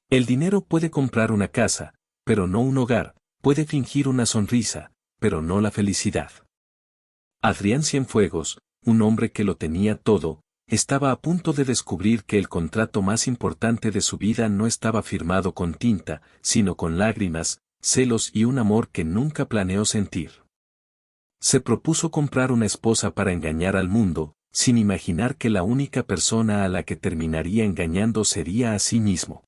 El dinero puede comprar una casa, pero no un hogar, puede fingir una sonrisa, pero no la felicidad. Adrián Cienfuegos, un hombre que lo tenía todo, estaba a punto de descubrir que el contrato más importante de su vida no estaba firmado con tinta, sino con lágrimas, celos y un amor que nunca planeó sentir. Se propuso comprar una esposa para engañar al mundo, sin imaginar que la única persona a la que terminaría engañando sería a sí mismo.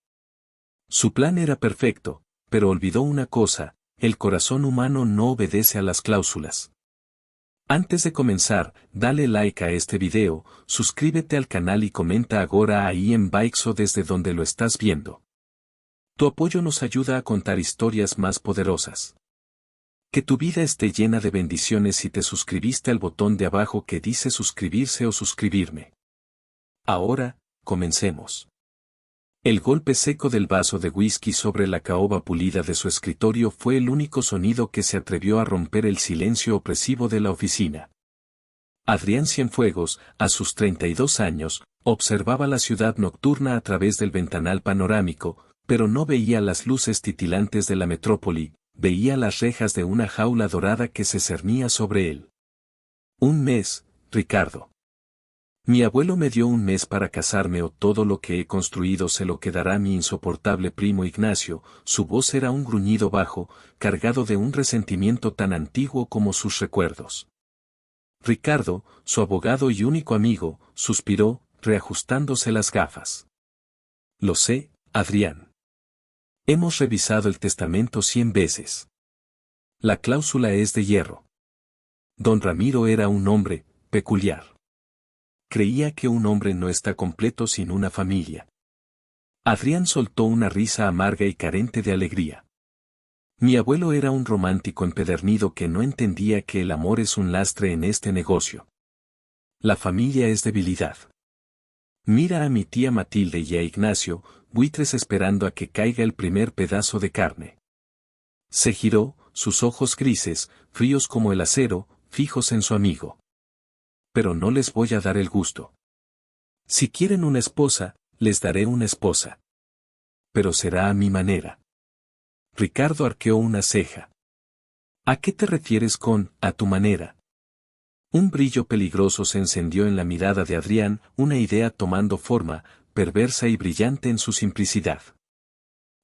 Su plan era perfecto, pero olvidó una cosa: el corazón humano no obedece a las cláusulas. Antes de comenzar, dale like a este video, suscríbete al canal y comenta ahora ahí en Baixo desde donde lo estás viendo. Tu apoyo nos ayuda a contar historias más poderosas. Que tu vida esté llena de bendiciones si te suscribiste al botón de abajo que dice suscribirse o suscribirme. Ahora, comencemos. El golpe seco del vaso de whisky sobre la caoba pulida de su escritorio fue el único sonido que se atrevió a romper el silencio opresivo de la oficina. Adrián Cienfuegos, a sus 32 años, observaba la ciudad nocturna a través del ventanal panorámico, pero no veía las luces titilantes de la metrópoli, veía las rejas de una jaula dorada que se cernía sobre él. Un mes, Ricardo. Mi abuelo me dio un mes para casarme o todo lo que he construido se lo quedará mi insoportable primo Ignacio. Su voz era un gruñido bajo, cargado de un resentimiento tan antiguo como sus recuerdos. Ricardo, su abogado y único amigo, suspiró, reajustándose las gafas. Lo sé, Adrián. Hemos revisado el testamento 100 veces. La cláusula es de hierro. Don Ramiro era un hombre peculiar. Creía que un hombre no está completo sin una familia. Adrián soltó una risa amarga y carente de alegría. Mi abuelo era un romántico empedernido que no entendía que el amor es un lastre en este negocio. La familia es debilidad. Mira a mi tía Matilde y a Ignacio, buitres esperando a que caiga el primer pedazo de carne. Se giró, sus ojos grises, fríos como el acero, fijos en su amigo. Pero no les voy a dar el gusto. Si quieren una esposa, les daré una esposa. Pero será a mi manera. Ricardo arqueó una ceja. ¿A qué te refieres con a tu manera? Un brillo peligroso se encendió en la mirada de Adrián, una idea tomando forma, perversa y brillante en su simplicidad.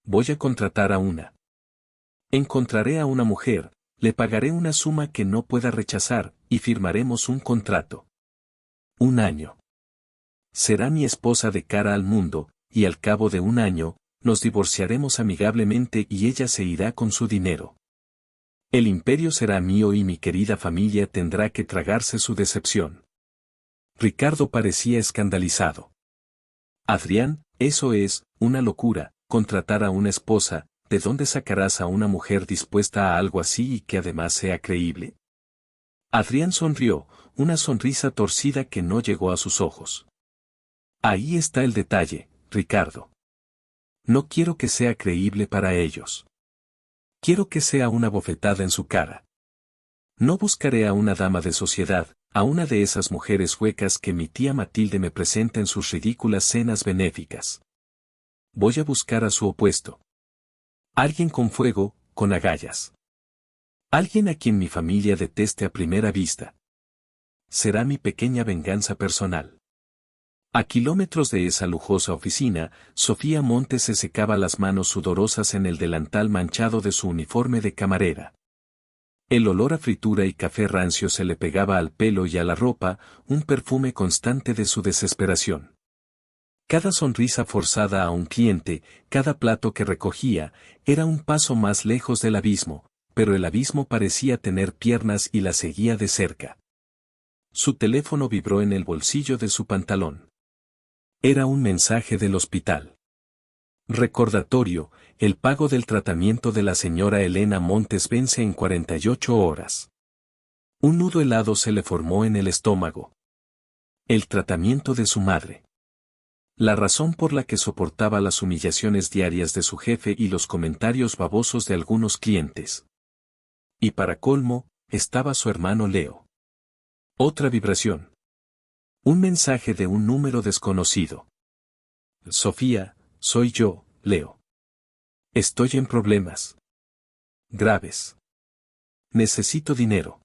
Voy a contratar a una. Encontraré a una mujer, le pagaré una suma que no pueda rechazar, y firmaremos un contrato. 1 año. Será mi esposa de cara al mundo, y al cabo de 1 año, nos divorciaremos amigablemente y ella se irá con su dinero. El imperio será mío y mi querida familia tendrá que tragarse su decepción. Ricardo parecía escandalizado. Adrián, eso es, una locura, contratar a una esposa. ¿De dónde sacarás a una mujer dispuesta a algo así y que además sea creíble? Adrián sonrió, una sonrisa torcida que no llegó a sus ojos. Ahí está el detalle, Ricardo. No quiero que sea creíble para ellos. Quiero que sea una bofetada en su cara. No buscaré a una dama de sociedad, a una de esas mujeres huecas que mi tía Matilde me presenta en sus ridículas cenas benéficas. Voy a buscar a su opuesto. Alguien con fuego, con agallas. Alguien a quien mi familia deteste a primera vista. Será mi pequeña venganza personal. A kilómetros de esa lujosa oficina, Sofía Montes se secaba las manos sudorosas en el delantal manchado de su uniforme de camarera. El olor a fritura y café rancio se le pegaba al pelo y a la ropa, un perfume constante de su desesperación. Cada sonrisa forzada a un cliente, cada plato que recogía, era un paso más lejos del abismo, pero el abismo parecía tener piernas y la seguía de cerca. Su teléfono vibró en el bolsillo de su pantalón. Era un mensaje del hospital. Recordatorio: el pago del tratamiento de la señora Elena Montes vence en 48 horas. Un nudo helado se le formó en el estómago. El tratamiento de su madre. La razón por la que soportaba las humillaciones diarias de su jefe y los comentarios babosos de algunos clientes. Y para colmo, estaba su hermano Leo. Otra vibración. Un mensaje de un número desconocido. Sofía, soy yo, Leo. Estoy en problemas graves. Necesito dinero.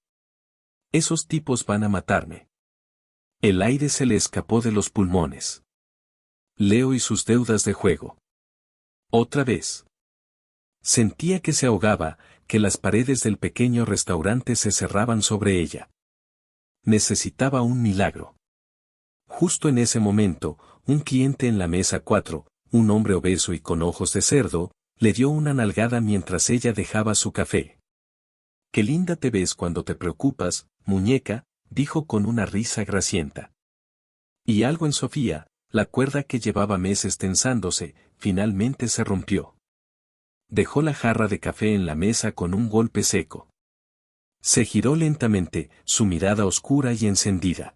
Esos tipos van a matarme. El aire se le escapó de los pulmones. Leo y sus deudas de juego. Otra vez. Sentía que se ahogaba, que las paredes del pequeño restaurante se cerraban sobre ella. Necesitaba un milagro. Justo en ese momento, un cliente en la mesa 4, un hombre obeso y con ojos de cerdo, le dio una nalgada mientras ella dejaba su café. «Qué linda te ves cuando te preocupas, muñeca», dijo con una risa grasienta. Y algo en Sofía, la cuerda que llevaba meses tensándose, finalmente se rompió. Dejó la jarra de café en la mesa con un golpe seco. Se giró lentamente, su mirada oscura y encendida.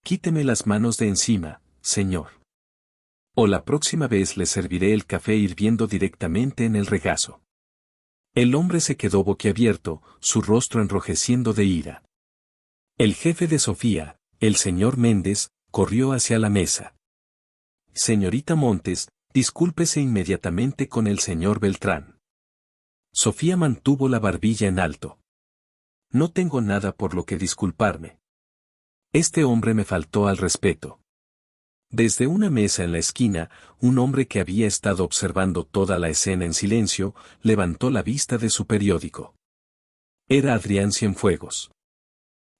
«Quíteme las manos de encima, señor. O la próxima vez le serviré el café hirviendo directamente en el regazo». El hombre se quedó boquiabierto, su rostro enrojeciendo de ira. El jefe de Sofía, el señor Méndez, corrió hacia la mesa. «Señorita Montes, discúlpese inmediatamente con el señor Beltrán». Sofía mantuvo la barbilla en alto. «No tengo nada por lo que disculparme. Este hombre me faltó al respeto». Desde una mesa en la esquina, un hombre que había estado observando toda la escena en silencio, levantó la vista de su periódico. Era Adrián Cienfuegos.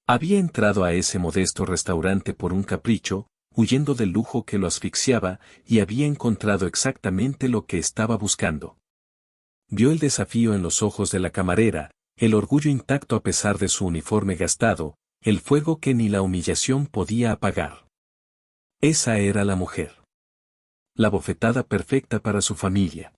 Había entrado a ese modesto restaurante por un capricho, huyendo del lujo que lo asfixiaba, y había encontrado exactamente lo que estaba buscando. Vio el desafío en los ojos de la camarera, el orgullo intacto a pesar de su uniforme gastado, el fuego que ni la humillación podía apagar. Esa era la mujer. La bofetada perfecta para su familia.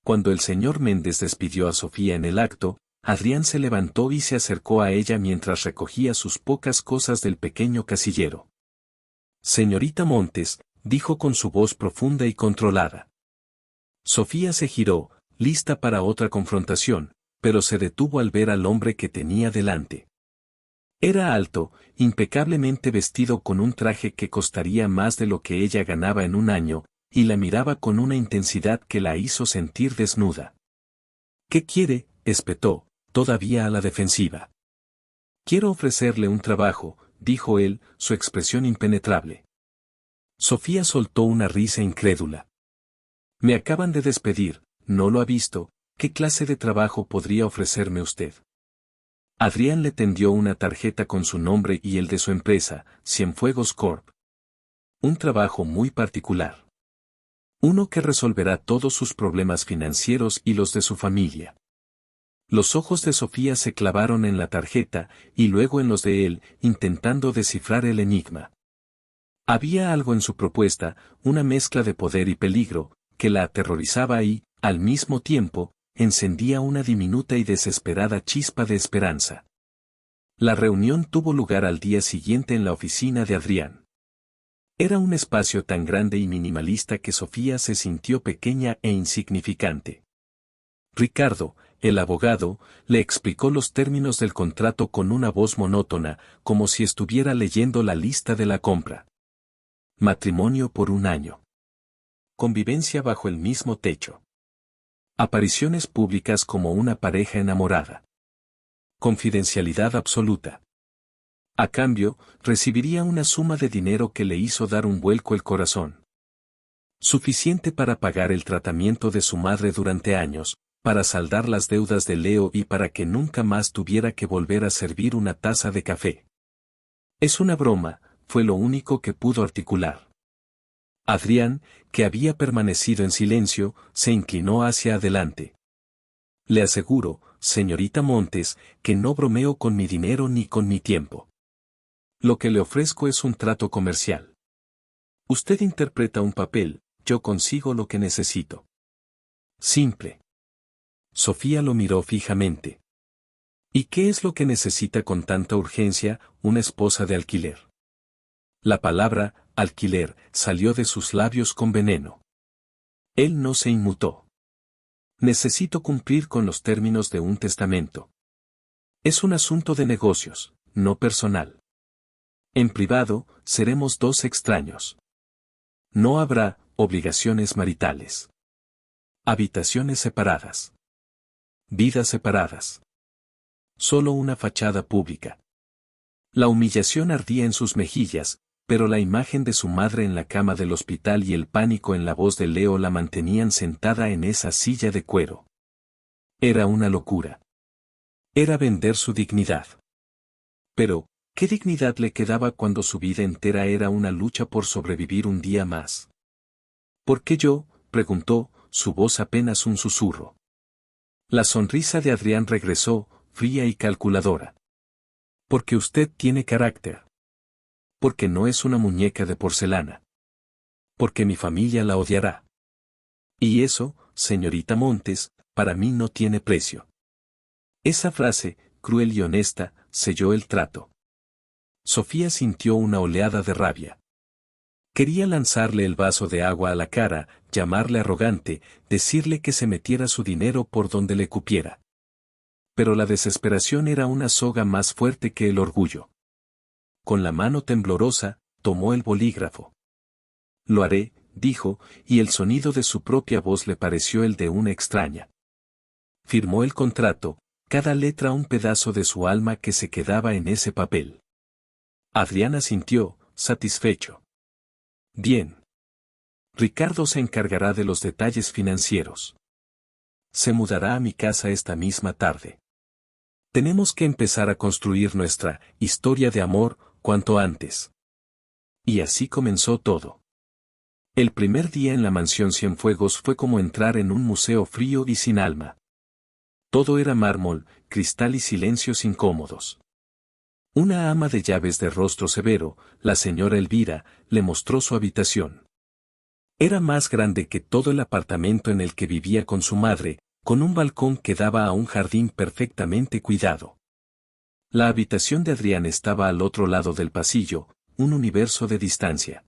Cuando el señor Méndez despidió a Sofía en el acto, Adrián se levantó y se acercó a ella mientras recogía sus pocas cosas del pequeño casillero. «Señorita Montes», dijo con su voz profunda y controlada. Sofía se giró, lista para otra confrontación, pero se detuvo al ver al hombre que tenía delante. Era alto, impecablemente vestido con un traje que costaría más de lo que ella ganaba en un año, y la miraba con una intensidad que la hizo sentir desnuda. «¿Qué quiere?», espetó, todavía a la defensiva. «Quiero ofrecerle un trabajo», dijo él, su expresión impenetrable. Sofía soltó una risa incrédula. «Me acaban de despedir, ¿no lo ha visto? ¿Qué clase de trabajo podría ofrecerme usted?». Adrián le tendió una tarjeta con su nombre y el de su empresa, Cienfuegos Corp. Un trabajo muy particular. Uno que resolverá todos sus problemas financieros y los de su familia. Los ojos de Sofía se clavaron en la tarjeta y luego en los de él, intentando descifrar el enigma. Había algo en su propuesta, una mezcla de poder y peligro, que la aterrorizaba y, al mismo tiempo, encendía una diminuta y desesperada chispa de esperanza. La reunión tuvo lugar al día siguiente en la oficina de Adrián. Era un espacio tan grande y minimalista que Sofía se sintió pequeña e insignificante. Ricardo, el abogado, le explicó los términos del contrato con una voz monótona, como si estuviera leyendo la lista de la compra. Matrimonio por 1 año. Convivencia bajo el mismo techo. Apariciones públicas como una pareja enamorada. Confidencialidad absoluta. A cambio, recibiría una suma de dinero que le hizo dar un vuelco el corazón. Suficiente para pagar el tratamiento de su madre durante años, para saldar las deudas de Leo y para que nunca más tuviera que volver a servir una taza de café. «Es una broma», fue lo único que pudo articular. Adrián, que había permanecido en silencio, se inclinó hacia adelante. «Le aseguro, señorita Montes, que no bromeo con mi dinero ni con mi tiempo. Lo que le ofrezco es un trato comercial. Usted interpreta un papel, yo consigo lo que necesito. Simple». Sofía lo miró fijamente. «¿Y qué es lo que necesita con tanta urgencia, una esposa de alquiler?». La palabra, alquiler, salió de sus labios con veneno. Él no se inmutó. «Necesito cumplir con los términos de un testamento. Es un asunto de negocios, no personal. En privado, seremos 2 extraños. No habrá obligaciones maritales». Habitaciones separadas. Vidas separadas. Solo una fachada pública. La humillación ardía en sus mejillas, pero la imagen de su madre en la cama del hospital y el pánico en la voz de Leo la mantenían sentada en esa silla de cuero. Era una locura. Era vender su dignidad. Pero, ¿qué dignidad le quedaba cuando su vida entera era una lucha por sobrevivir un día más? ¿Por qué yo?, preguntó, su voz apenas un susurro. La sonrisa de Adrián regresó, fría y calculadora. Porque usted tiene carácter. Porque no es una muñeca de porcelana. Porque mi familia la odiará. Y eso, señorita Montes, para mí no tiene precio. Esa frase, cruel y honesta, selló el trato. Sofía sintió una oleada de rabia. Quería lanzarle el vaso de agua a la cara, llamarle arrogante, decirle que se metiera su dinero por donde le cupiera. Pero la desesperación era una soga más fuerte que el orgullo. Con la mano temblorosa, tomó el bolígrafo. Lo haré, dijo, y el sonido de su propia voz le pareció el de una extraña. Firmó el contrato, cada letra un pedazo de su alma que se quedaba en ese papel. Adrián sintió, satisfecho. Bien. Ricardo se encargará de los detalles financieros. Se mudará a mi casa esta misma tarde. Tenemos que empezar a construir nuestra historia de amor cuanto antes. Y así comenzó todo. El primer día en la mansión Cienfuegos fue como entrar en un museo frío y sin alma. Todo era mármol, cristal y silencios incómodos. Una ama de llaves de rostro severo, la señora Elvira, le mostró su habitación. Era más grande que todo el apartamento en el que vivía con su madre, con un balcón que daba a un jardín perfectamente cuidado. La habitación de Adrián estaba al otro lado del pasillo, un universo de distancia.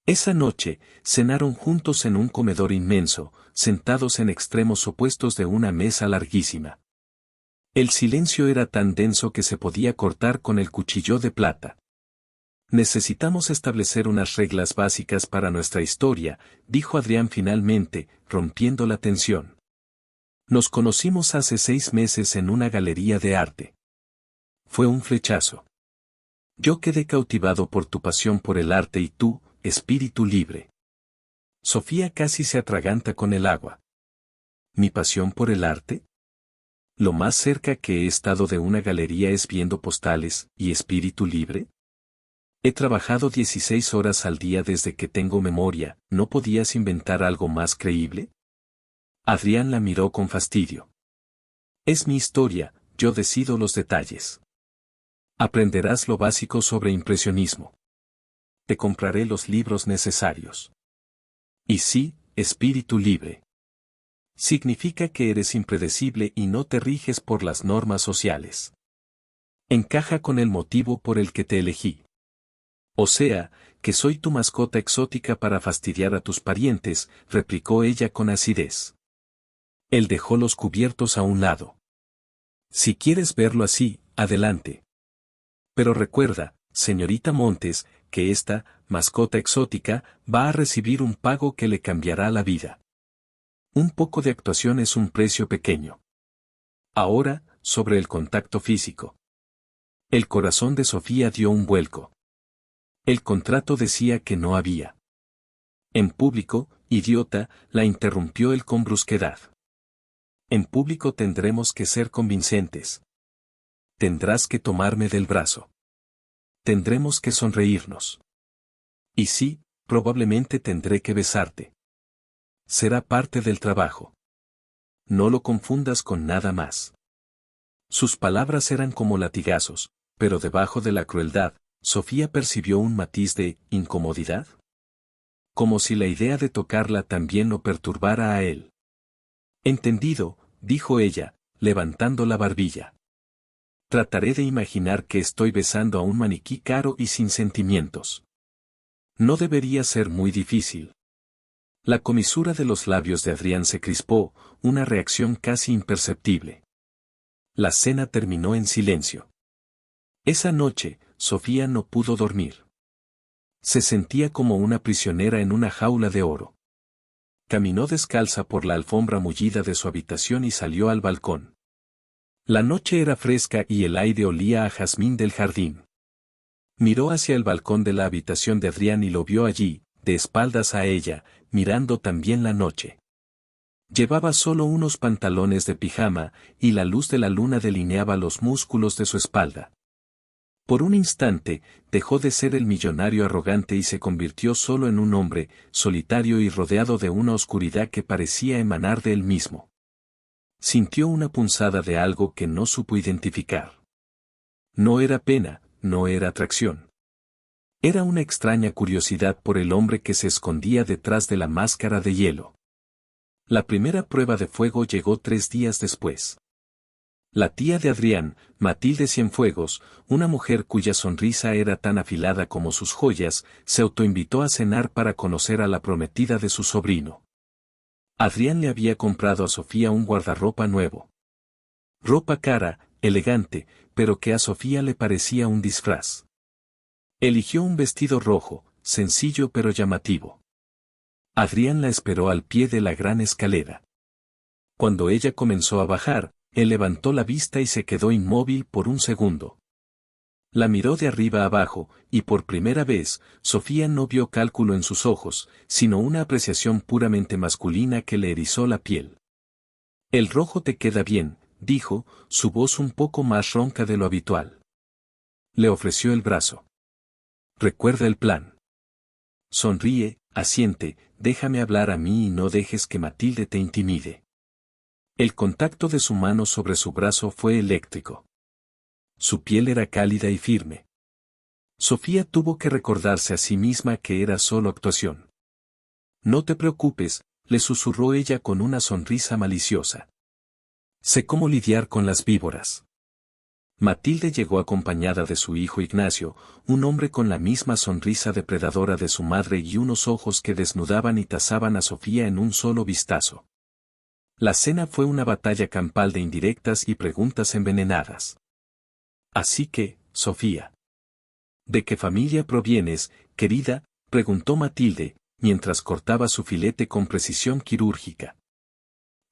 Esa noche, cenaron juntos en un comedor inmenso, sentados en extremos opuestos de una mesa larguísima. El silencio era tan denso que se podía cortar con el cuchillo de plata. Necesitamos establecer unas reglas básicas para nuestra historia, dijo Adrián finalmente, rompiendo la tensión. Nos conocimos hace 6 meses en una galería de arte. Fue un flechazo. Yo quedé cautivado por tu pasión por el arte y tú, espíritu libre. Sofía casi se atraganta con el agua. ¿Mi pasión por el arte? Lo más cerca que he estado de una galería es viendo postales, ¿y espíritu libre? He trabajado 16 horas al día desde que tengo memoria, ¿no podías inventar algo más creíble? Adrián la miró con fastidio. Es mi historia, yo decido los detalles. Aprenderás lo básico sobre impresionismo. Te compraré los libros necesarios. Y sí, espíritu libre. Significa que eres impredecible y no te riges por las normas sociales. Encaja con el motivo por el que te elegí. O sea, que soy tu mascota exótica para fastidiar a tus parientes, replicó ella con acidez. Él dejó los cubiertos a un lado. Si quieres verlo así, adelante. Pero recuerda, señorita Montes, que esta mascota exótica va a recibir un pago que le cambiará la vida. Un poco de actuación es un precio pequeño. Ahora, sobre el contacto físico. El corazón de Sofía dio un vuelco. El contrato decía que no había. En público, idiota, la interrumpió él con brusquedad. En público tendremos que ser convincentes. Tendrás que tomarme del brazo. Tendremos que sonreírnos. Y sí, probablemente tendré que besarte. Será parte del trabajo. No lo confundas con nada más. Sus palabras eran como latigazos, pero debajo de la crueldad, Sofía percibió un matiz de incomodidad. Como si la idea de tocarla también lo perturbara a él. Entendido, dijo ella, levantando la barbilla. Trataré de imaginar que estoy besando a un maniquí caro y sin sentimientos. No debería ser muy difícil. La comisura de los labios de Adrián se crispó, una reacción casi imperceptible. La cena terminó en silencio. Esa noche, Sofía no pudo dormir. Se sentía como una prisionera en una jaula de oro. Caminó descalza por la alfombra mullida de su habitación y salió al balcón. La noche era fresca y el aire olía a jazmín del jardín. Miró hacia el balcón de la habitación de Adrián y lo vio allí, de espaldas a ella, mirando también la noche. Llevaba solo unos pantalones de pijama, y la luz de la luna delineaba los músculos de su espalda. Por un instante, dejó de ser el millonario arrogante y se convirtió solo en un hombre, solitario y rodeado de una oscuridad que parecía emanar de él mismo. Sintió una punzada de algo que no supo identificar. No era pena, no era atracción. Era una extraña curiosidad por el hombre que se escondía detrás de la máscara de hielo. La primera prueba de fuego llegó 3 días después. La tía de Adrián, Matilde Cienfuegos, una mujer cuya sonrisa era tan afilada como sus joyas, se autoinvitó a cenar para conocer a la prometida de su sobrino. Adrián le había comprado a Sofía un guardarropa nuevo. Ropa cara, elegante, pero que a Sofía le parecía un disfraz. Eligió un vestido rojo, sencillo pero llamativo. Adrián la esperó al pie de la gran escalera. Cuando ella comenzó a bajar, él levantó la vista y se quedó inmóvil por un segundo. La miró de arriba abajo, y por primera vez, Sofía no vio cálculo en sus ojos, sino una apreciación puramente masculina que le erizó la piel. El rojo te queda bien, dijo, su voz un poco más ronca de lo habitual. Le ofreció el brazo. Recuerda el plan. Sonríe, asiente, déjame hablar a mí y no dejes que Matilde te intimide. El contacto de su mano sobre su brazo fue eléctrico. Su piel era cálida y firme. Sofía tuvo que recordarse a sí misma que era solo actuación. No te preocupes, le susurró ella con una sonrisa maliciosa. Sé cómo lidiar con las víboras. Matilde llegó acompañada de su hijo Ignacio, un hombre con la misma sonrisa depredadora de su madre y unos ojos que desnudaban y tasaban a Sofía en un solo vistazo. La cena fue una batalla campal de indirectas y preguntas envenenadas. Así que, Sofía. ¿De qué familia provienes, querida?, preguntó Matilde, mientras cortaba su filete con precisión quirúrgica.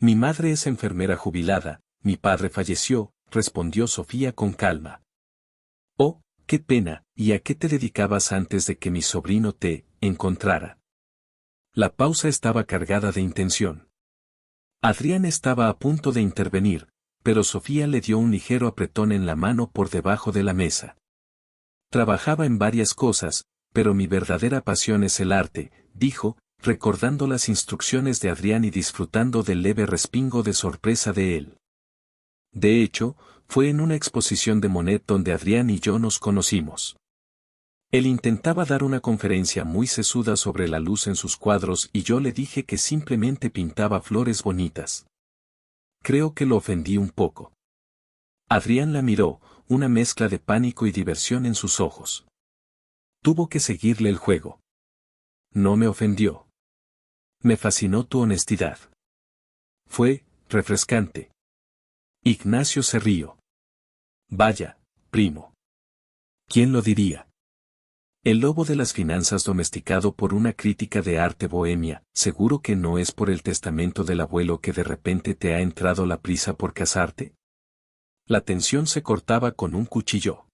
Mi madre es enfermera jubilada, mi padre falleció, respondió Sofía con calma. Oh, qué pena, ¿y a qué te dedicabas antes de que mi sobrino te encontrara? La pausa estaba cargada de intención. Adrián estaba a punto de intervenir, pero Sofía le dio un ligero apretón en la mano por debajo de la mesa. Trabajaba en varias cosas, pero mi verdadera pasión es el arte, dijo, recordando las instrucciones de Adrián y disfrutando del leve respingo de sorpresa de él. De hecho, fue en una exposición de Monet donde Adrián y yo nos conocimos. Él intentaba dar una conferencia muy sesuda sobre la luz en sus cuadros y yo le dije que simplemente pintaba flores bonitas. Creo que lo ofendí un poco. Adrián la miró, una mezcla de pánico y diversión en sus ojos. Tuvo que seguirle el juego. No me ofendió. Me fascinó tu honestidad. Fue refrescante. Ignacio se rió. Vaya, primo. ¿Quién lo diría? El lobo de las finanzas domesticado por una crítica de arte bohemia, seguro que no es por el testamento del abuelo que de repente te ha entrado la prisa por casarte. La tensión se cortaba con un cuchillo.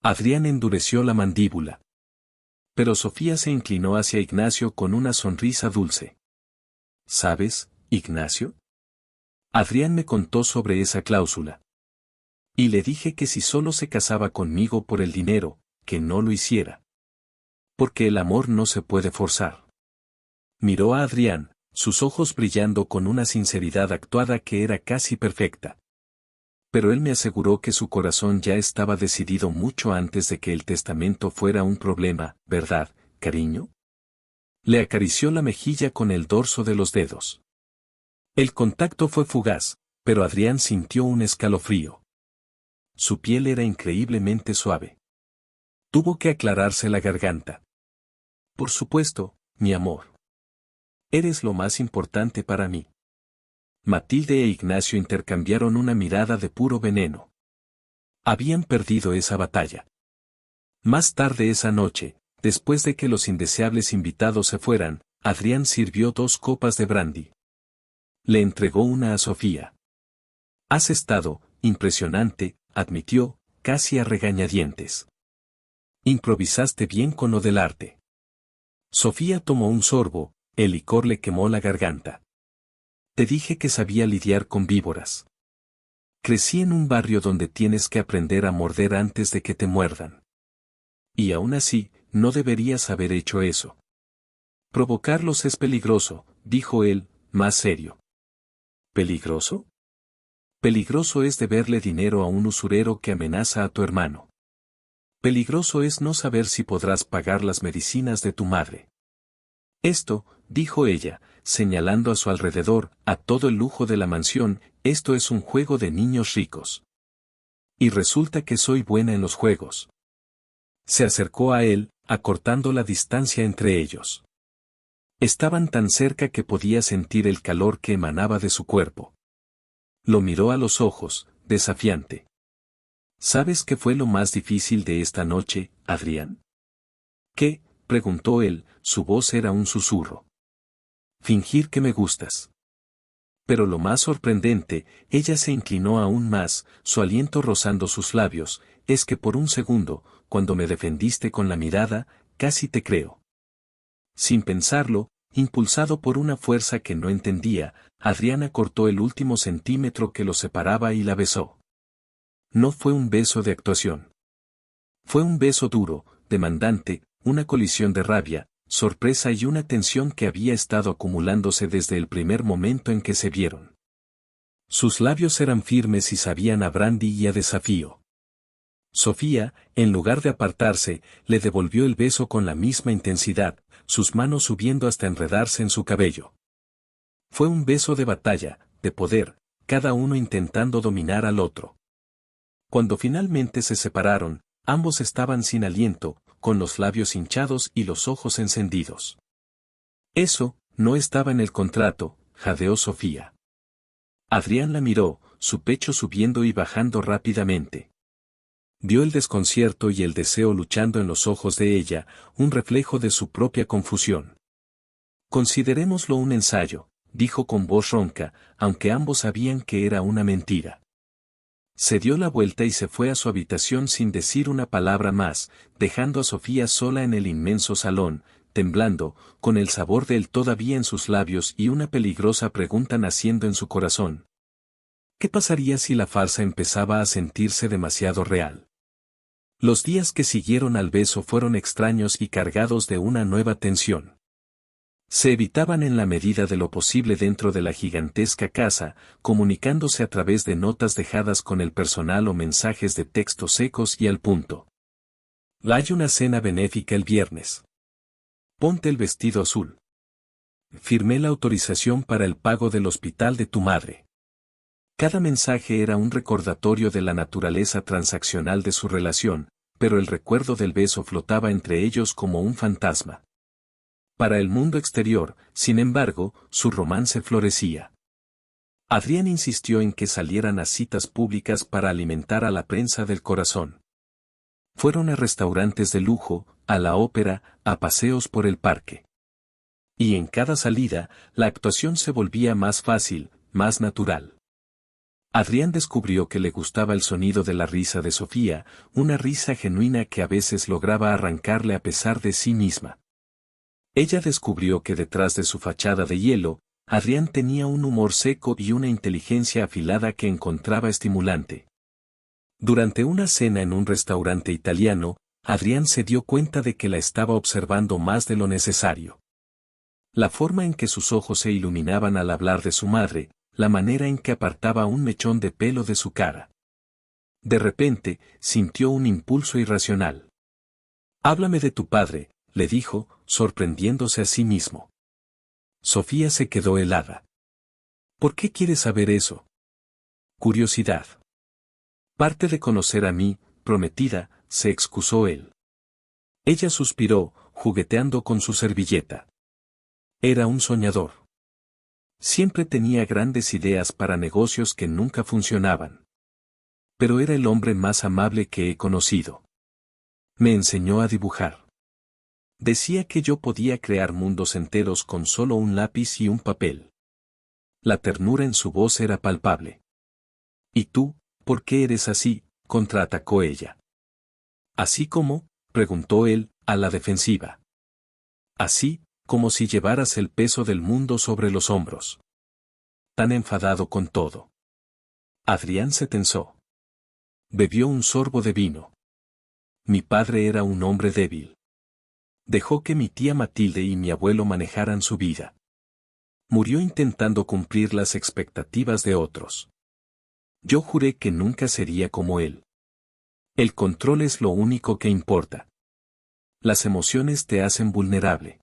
Adrián endureció la mandíbula. Pero Sofía se inclinó hacia Ignacio con una sonrisa dulce. ¿Sabes, Ignacio? Adrián me contó sobre esa cláusula. Y le dije que si solo se casaba conmigo por el dinero, que no lo hiciera. Porque el amor no se puede forzar. Miró a Adrián, sus ojos brillando con una sinceridad actuada que era casi perfecta. Pero él me aseguró que su corazón ya estaba decidido mucho antes de que el testamento fuera un problema, ¿verdad, cariño? Le acarició la mejilla con el dorso de los dedos. El contacto fue fugaz, pero Adrián sintió un escalofrío. Su piel era increíblemente suave. Tuvo que aclararse la garganta. Por supuesto, mi amor. Eres lo más importante para mí. Matilde e Ignacio intercambiaron una mirada de puro veneno. Habían perdido esa batalla. Más tarde esa noche, después de que los indeseables invitados se fueran, Adrián sirvió 2 copas de brandy. Le entregó una a Sofía. Has estado, impresionante, admitió, casi a regañadientes. Improvisaste bien con lo del arte. Sofía tomó un sorbo, el licor le quemó la garganta. Te dije que sabía lidiar con víboras. Crecí en un barrio donde tienes que aprender a morder antes de que te muerdan. Y aún así, no deberías haber hecho eso. Provocarlos es peligroso, dijo él, más serio. ¿Peligroso? Peligroso es deberle dinero a un usurero que amenaza a tu hermano. Peligroso es no saber si podrás pagar las medicinas de tu madre. Esto, dijo ella, señalando a su alrededor, a todo el lujo de la mansión, esto es un juego de niños ricos. Y resulta que soy buena en los juegos. Se acercó a él, acortando la distancia entre ellos. Estaban tan cerca que podía sentir el calor que emanaba de su cuerpo. Lo miró a los ojos, desafiante. ¿Sabes qué fue lo más difícil de esta noche, Adrián? ¿Qué? Preguntó él, su voz era un susurro. Fingir que me gustas. Pero lo más sorprendente, ella se inclinó aún más, su aliento rozando sus labios, es que por un segundo, cuando me defendiste con la mirada, casi te creo. Sin pensarlo, impulsado por una fuerza que no entendía, Adrián cortó el último centímetro que lo separaba y la besó. No fue un beso de actuación. Fue un beso duro, demandante, una colisión de rabia, sorpresa y una tensión que había estado acumulándose desde el primer momento en que se vieron. Sus labios eran firmes y sabían a brandy y a desafío. Sofía, en lugar de apartarse, le devolvió el beso con la misma intensidad, sus manos subiendo hasta enredarse en su cabello. Fue un beso de batalla, de poder, cada uno intentando dominar al otro. Cuando finalmente se separaron, ambos estaban sin aliento, con los labios hinchados y los ojos encendidos. Eso, no estaba en el contrato, jadeó Sofía. Adrián la miró, su pecho subiendo y bajando rápidamente. Vio el desconcierto y el deseo luchando en los ojos de ella, un reflejo de su propia confusión. Considerémoslo un ensayo, dijo con voz ronca, aunque ambos sabían que era una mentira. Se dio la vuelta y se fue a su habitación sin decir una palabra más, dejando a Sofía sola en el inmenso salón, temblando, con el sabor de él todavía en sus labios y una peligrosa pregunta naciendo en su corazón. ¿Qué pasaría si la farsa empezaba a sentirse demasiado real? Los días que siguieron al beso fueron extraños y cargados de una nueva tensión. Se evitaban en la medida de lo posible dentro de la gigantesca casa, comunicándose a través de notas dejadas con el personal o mensajes de texto secos y al punto. Hay una cena benéfica el viernes. Ponte el vestido azul. Firmé la autorización para el pago del hospital de tu madre. Cada mensaje era un recordatorio de la naturaleza transaccional de su relación, pero el recuerdo del beso flotaba entre ellos como un fantasma. Para el mundo exterior, sin embargo, su romance florecía. Adrián insistió en que salieran a citas públicas para alimentar a la prensa del corazón. Fueron a restaurantes de lujo, a la ópera, a paseos por el parque. Y en cada salida, la actuación se volvía más fácil, más natural. Adrián descubrió que le gustaba el sonido de la risa de Sofía, una risa genuina que a veces lograba arrancarle a pesar de sí misma. Ella descubrió que detrás de su fachada de hielo, Adrián tenía un humor seco y una inteligencia afilada que encontraba estimulante. Durante una cena en un restaurante italiano, Adrián se dio cuenta de que la estaba observando más de lo necesario. La forma en que sus ojos se iluminaban al hablar de su madre, la manera en que apartaba un mechón de pelo de su cara. De repente, sintió un impulso irracional. «Háblame de tu padre», le dijo, sorprendiéndose a sí mismo. Sofía se quedó helada. «¿Por qué quieres saber eso?» «Curiosidad». «Parte de conocer a mi prometida», se excusó él. Ella suspiró, jugueteando con su servilleta. Era un soñador. Siempre tenía grandes ideas para negocios que nunca funcionaban. Pero era el hombre más amable que he conocido. Me enseñó a dibujar. Decía que yo podía crear mundos enteros con solo un lápiz y un papel. La ternura en su voz era palpable. ¿Y tú, por qué eres así?, contraatacó ella. ¿Así como?, preguntó él, a la defensiva. Así, como si llevaras el peso del mundo sobre los hombros. Tan enfadado con todo. Adrián se tensó. Bebió un sorbo de vino. Mi padre era un hombre débil. Dejó que mi tía Matilde y mi abuelo manejaran su vida. Murió intentando cumplir las expectativas de otros. Yo juré que nunca sería como él. El control es lo único que importa. Las emociones te hacen vulnerable.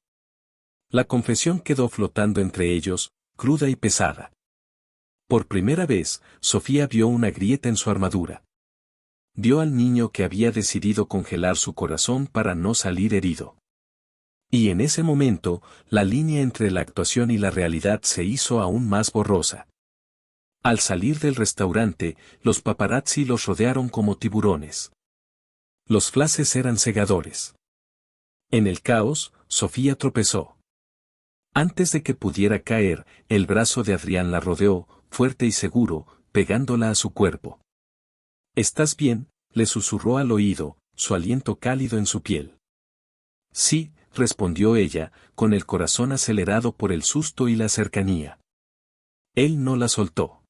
La confesión quedó flotando entre ellos, cruda y pesada. Por primera vez, Sofía vio una grieta en su armadura. Vio al niño que había decidido congelar su corazón para no salir herido. Y en ese momento, la línea entre la actuación y la realidad se hizo aún más borrosa. Al salir del restaurante, los paparazzi los rodearon como tiburones. Los flashes eran cegadores. En el caos, Sofía tropezó. Antes de que pudiera caer, el brazo de Adrián la rodeó, fuerte y seguro, pegándola a su cuerpo. ¿Estás bien?, le susurró al oído, su aliento cálido en su piel. Sí, respondió ella, con el corazón acelerado por el susto y la cercanía. Él no la soltó.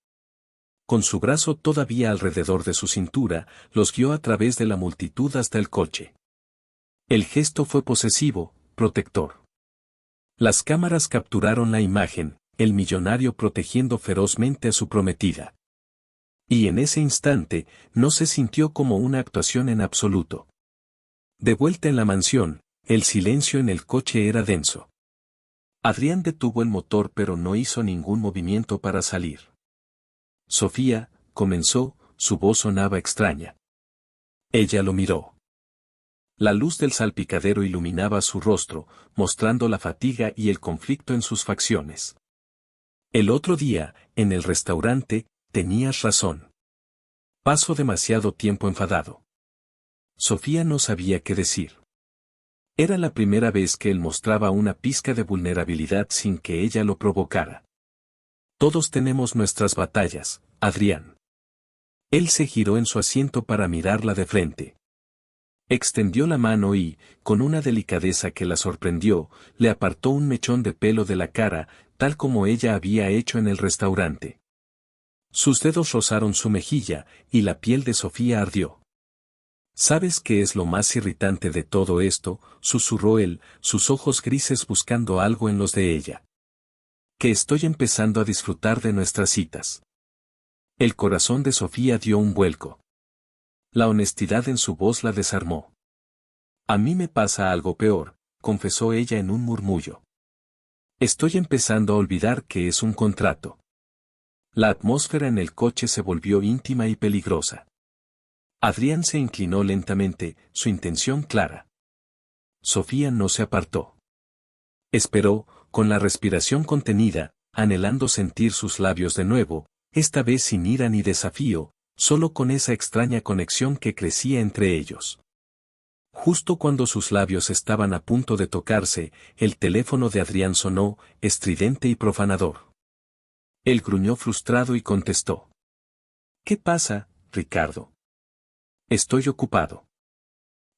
Con su brazo todavía alrededor de su cintura, los guió a través de la multitud hasta el coche. El gesto fue posesivo, protector. Las cámaras capturaron la imagen, el millonario protegiendo ferozmente a su prometida. Y en ese instante, no se sintió como una actuación en absoluto. De vuelta en la mansión, el silencio en el coche era denso. Adrián detuvo el motor pero no hizo ningún movimiento para salir. Sofía, comenzó, su voz sonaba extraña. Ella lo miró. La luz del salpicadero iluminaba su rostro, mostrando la fatiga y el conflicto en sus facciones. El otro día, en el restaurante, tenías razón. Paso demasiado tiempo enfadado. Sofía no sabía qué decir. Era la primera vez que él mostraba una pizca de vulnerabilidad sin que ella lo provocara. Todos tenemos nuestras batallas, Adrián. Él se giró en su asiento para mirarla de frente. Extendió la mano y, con una delicadeza que la sorprendió, le apartó un mechón de pelo de la cara, tal como ella había hecho en el restaurante. Sus dedos rozaron su mejilla, y la piel de Sofía ardió. ¿Sabes qué es lo más irritante de todo esto?, susurró él, sus ojos grises buscando algo en los de ella. Que estoy empezando a disfrutar de nuestras citas. El corazón de Sofía dio un vuelco. La honestidad en su voz la desarmó. A mí me pasa algo peor, confesó ella en un murmullo. Estoy empezando a olvidar que es un contrato. La atmósfera en el coche se volvió íntima y peligrosa. Adrián se inclinó lentamente, su intención clara. Sofía no se apartó. Esperó, con la respiración contenida, anhelando sentir sus labios de nuevo, esta vez sin ira ni desafío, solo con esa extraña conexión que crecía entre ellos. Justo cuando sus labios estaban a punto de tocarse, el teléfono de Adrián sonó, estridente y profanador. Él gruñó frustrado y contestó. ¿Qué pasa, Ricardo? Estoy ocupado.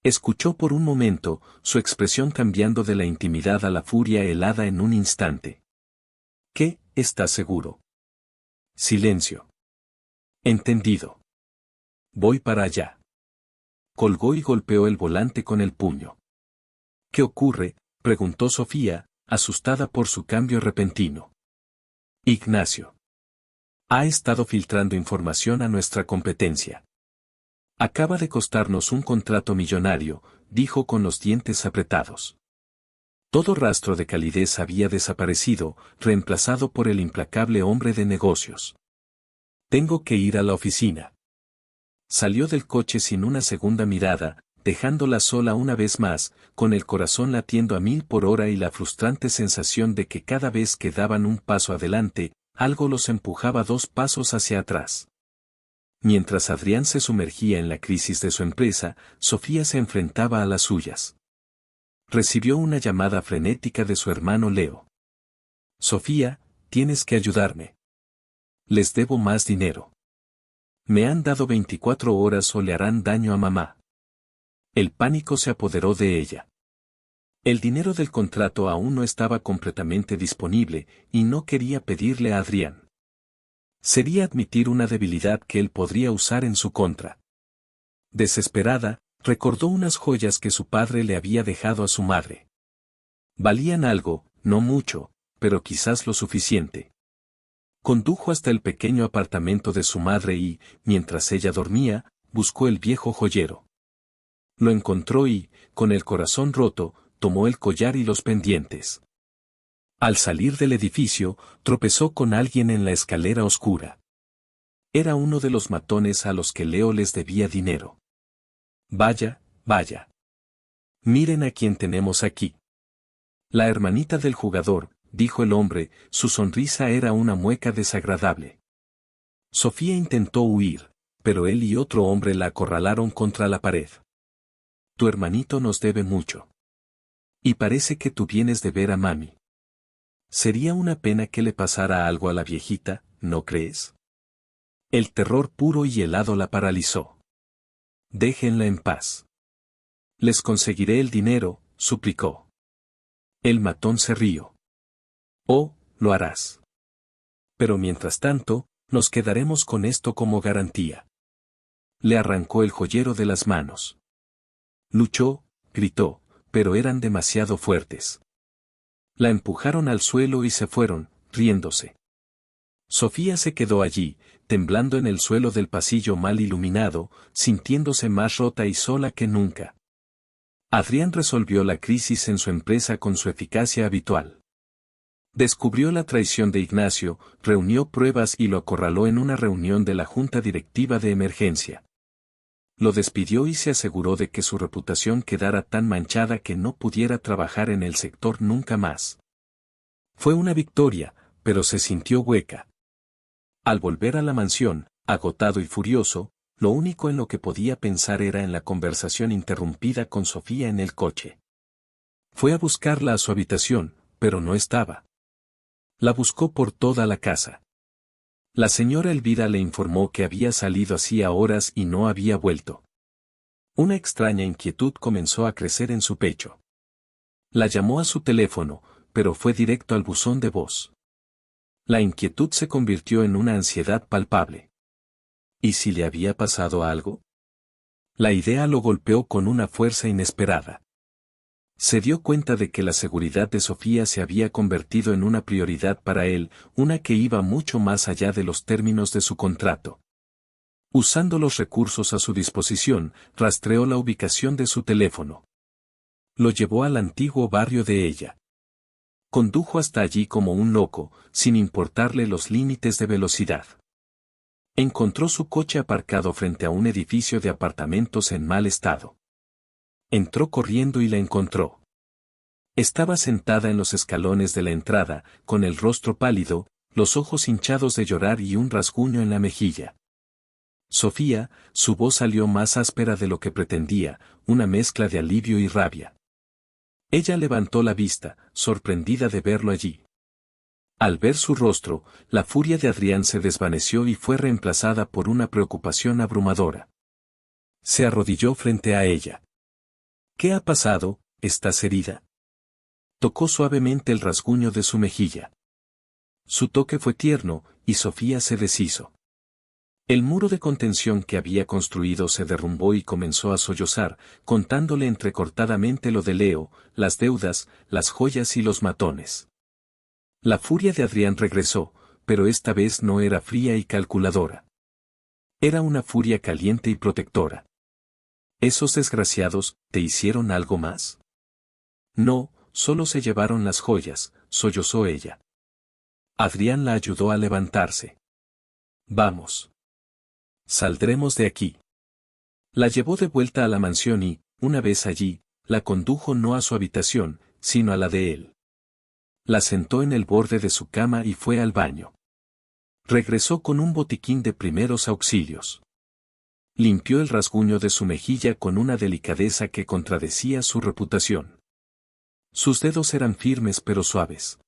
Escuchó por un momento, su expresión cambiando de la intimidad a la furia helada en un instante. ¿Qué, estás seguro? Silencio. Entendido. Voy para allá. Colgó y golpeó el volante con el puño. ¿Qué ocurre?, preguntó Sofía, asustada por su cambio repentino. Ignacio. Ha estado filtrando información a nuestra competencia. Acaba de costarnos un contrato millonario, dijo con los dientes apretados. Todo rastro de calidez había desaparecido, reemplazado por el implacable hombre de negocios. Tengo que ir a la oficina. Salió del coche sin una segunda mirada, dejándola sola una vez más, con el corazón latiendo a 1000 por hora y la frustrante sensación de que cada vez que daban un paso adelante, algo los empujaba 2 pasos hacia atrás. Mientras Adrián se sumergía en la crisis de su empresa, Sofía se enfrentaba a las suyas. Recibió una llamada frenética de su hermano Leo. Sofía, tienes que ayudarme. Les debo más dinero. Me han dado 24 horas o le harán daño a mamá. El pánico se apoderó de ella. El dinero del contrato aún no estaba completamente disponible y no quería pedirle a Adrián. Sería admitir una debilidad que él podría usar en su contra. Desesperada, recordó unas joyas que su padre le había dejado a su madre. Valían algo, no mucho, pero quizás lo suficiente. Condujo hasta el pequeño apartamento de su madre y, mientras ella dormía, buscó el viejo joyero. Lo encontró y, con el corazón roto, tomó el collar y los pendientes. Al salir del edificio, tropezó con alguien en la escalera oscura. Era uno de los matones a los que Leo les debía dinero. Vaya, vaya. Miren a quién tenemos aquí. La hermanita del jugador, dijo el hombre, su sonrisa era una mueca desagradable. Sofía intentó huir, pero él y otro hombre la acorralaron contra la pared. Tu hermanito nos debe mucho. Y parece que tú vienes de ver a mami. Sería una pena que le pasara algo a la viejita, ¿no crees? El terror puro y helado la paralizó. Déjenla en paz. Les conseguiré el dinero, suplicó. El matón se rió. Oh, lo harás. Pero mientras tanto, nos quedaremos con esto como garantía. Le arrancó el joyero de las manos. Luchó, gritó, pero eran demasiado fuertes. La empujaron al suelo y se fueron, riéndose. Sofía se quedó allí, temblando en el suelo del pasillo mal iluminado, sintiéndose más rota y sola que nunca. Adrián resolvió la crisis en su empresa con su eficacia habitual. Descubrió la traición de Ignacio, reunió pruebas y lo acorraló en una reunión de la junta directiva de emergencia. Lo despidió y se aseguró de que su reputación quedara tan manchada que no pudiera trabajar en el sector nunca más. Fue una victoria, pero se sintió hueca. Al volver a la mansión, agotado y furioso, lo único en lo que podía pensar era en la conversación interrumpida con Sofía en el coche. Fue a buscarla a su habitación, pero no estaba. La buscó por toda la casa. La señora Elvira le informó que había salido hacía horas y no había vuelto. Una extraña inquietud comenzó a crecer en su pecho. La llamó a su teléfono, pero fue directo al buzón de voz. La inquietud se convirtió en una ansiedad palpable. ¿Y si le había pasado algo? La idea lo golpeó con una fuerza inesperada. Se dio cuenta de que la seguridad de Sofía se había convertido en una prioridad para él, una que iba mucho más allá de los términos de su contrato. Usando los recursos a su disposición, rastreó la ubicación de su teléfono. Lo llevó al antiguo barrio de ella. Condujo hasta allí como un loco, sin importarle los límites de velocidad. Encontró su coche aparcado frente a un edificio de apartamentos en mal estado. Entró corriendo y la encontró. Estaba sentada en los escalones de la entrada, con el rostro pálido, los ojos hinchados de llorar y un rasguño en la mejilla. Sofía, su voz salió más áspera de lo que pretendía, una mezcla de alivio y rabia. Ella levantó la vista, sorprendida de verlo allí. Al ver su rostro, la furia de Adrián se desvaneció y fue reemplazada por una preocupación abrumadora. Se arrodilló frente a ella. ¿Qué ha pasado? ¿Estás herida? Tocó suavemente el rasguño de su mejilla. Su toque fue tierno, y Sofía se deshizo. El muro de contención que había construido se derrumbó y comenzó a sollozar, contándole entrecortadamente lo de Leo, las deudas, las joyas y los matones. La furia de Adrián regresó, pero esta vez no era fría y calculadora. Era una furia caliente y protectora. ¿Esos desgraciados te hicieron algo más? No, solo se llevaron las joyas, sollozó ella. Adrián la ayudó a levantarse. Vamos. Saldremos de aquí. La llevó de vuelta a la mansión y, una vez allí, la condujo no a su habitación, sino a la de él. La sentó en el borde de su cama y fue al baño. Regresó con un botiquín de primeros auxilios. Limpió el rasguño de su mejilla con una delicadeza que contradecía su reputación. Sus dedos eran firmes pero suaves.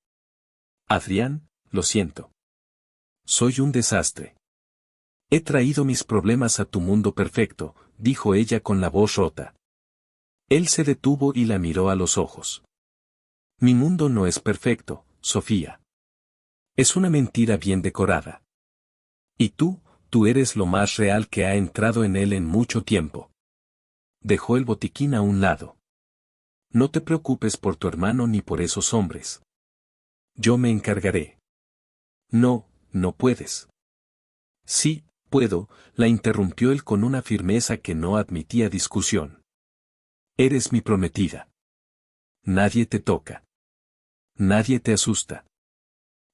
Adrián, lo siento. Soy un desastre. He traído mis problemas a tu mundo perfecto, dijo ella con la voz rota. Él se detuvo y la miró a los ojos. Mi mundo no es perfecto, Sofía. Es una mentira bien decorada. Y tú eres lo más real que ha entrado en él en mucho tiempo. Dejó el botiquín a un lado. No te preocupes por tu hermano ni por esos hombres. Yo me encargaré. No, no puedes. Sí, puedo, la interrumpió él con una firmeza que no admitía discusión. Eres mi prometida. Nadie te toca. Nadie te asusta.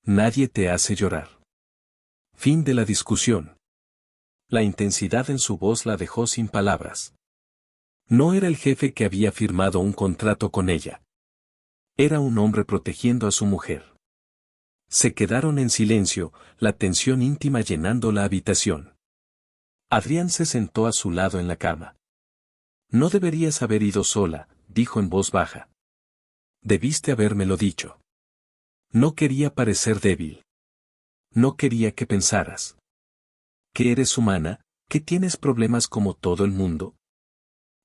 Nadie te hace llorar. Fin de la discusión. La intensidad en su voz la dejó sin palabras. No era el jefe que había firmado un contrato con ella. Era un hombre protegiendo a su mujer. Se quedaron en silencio, la tensión íntima llenando la habitación. Adrián se sentó a su lado en la cama. No deberías haber ido sola, dijo en voz baja. Debiste habérmelo dicho. No quería parecer débil. No quería que pensaras. Que eres humana, que tienes problemas como todo el mundo.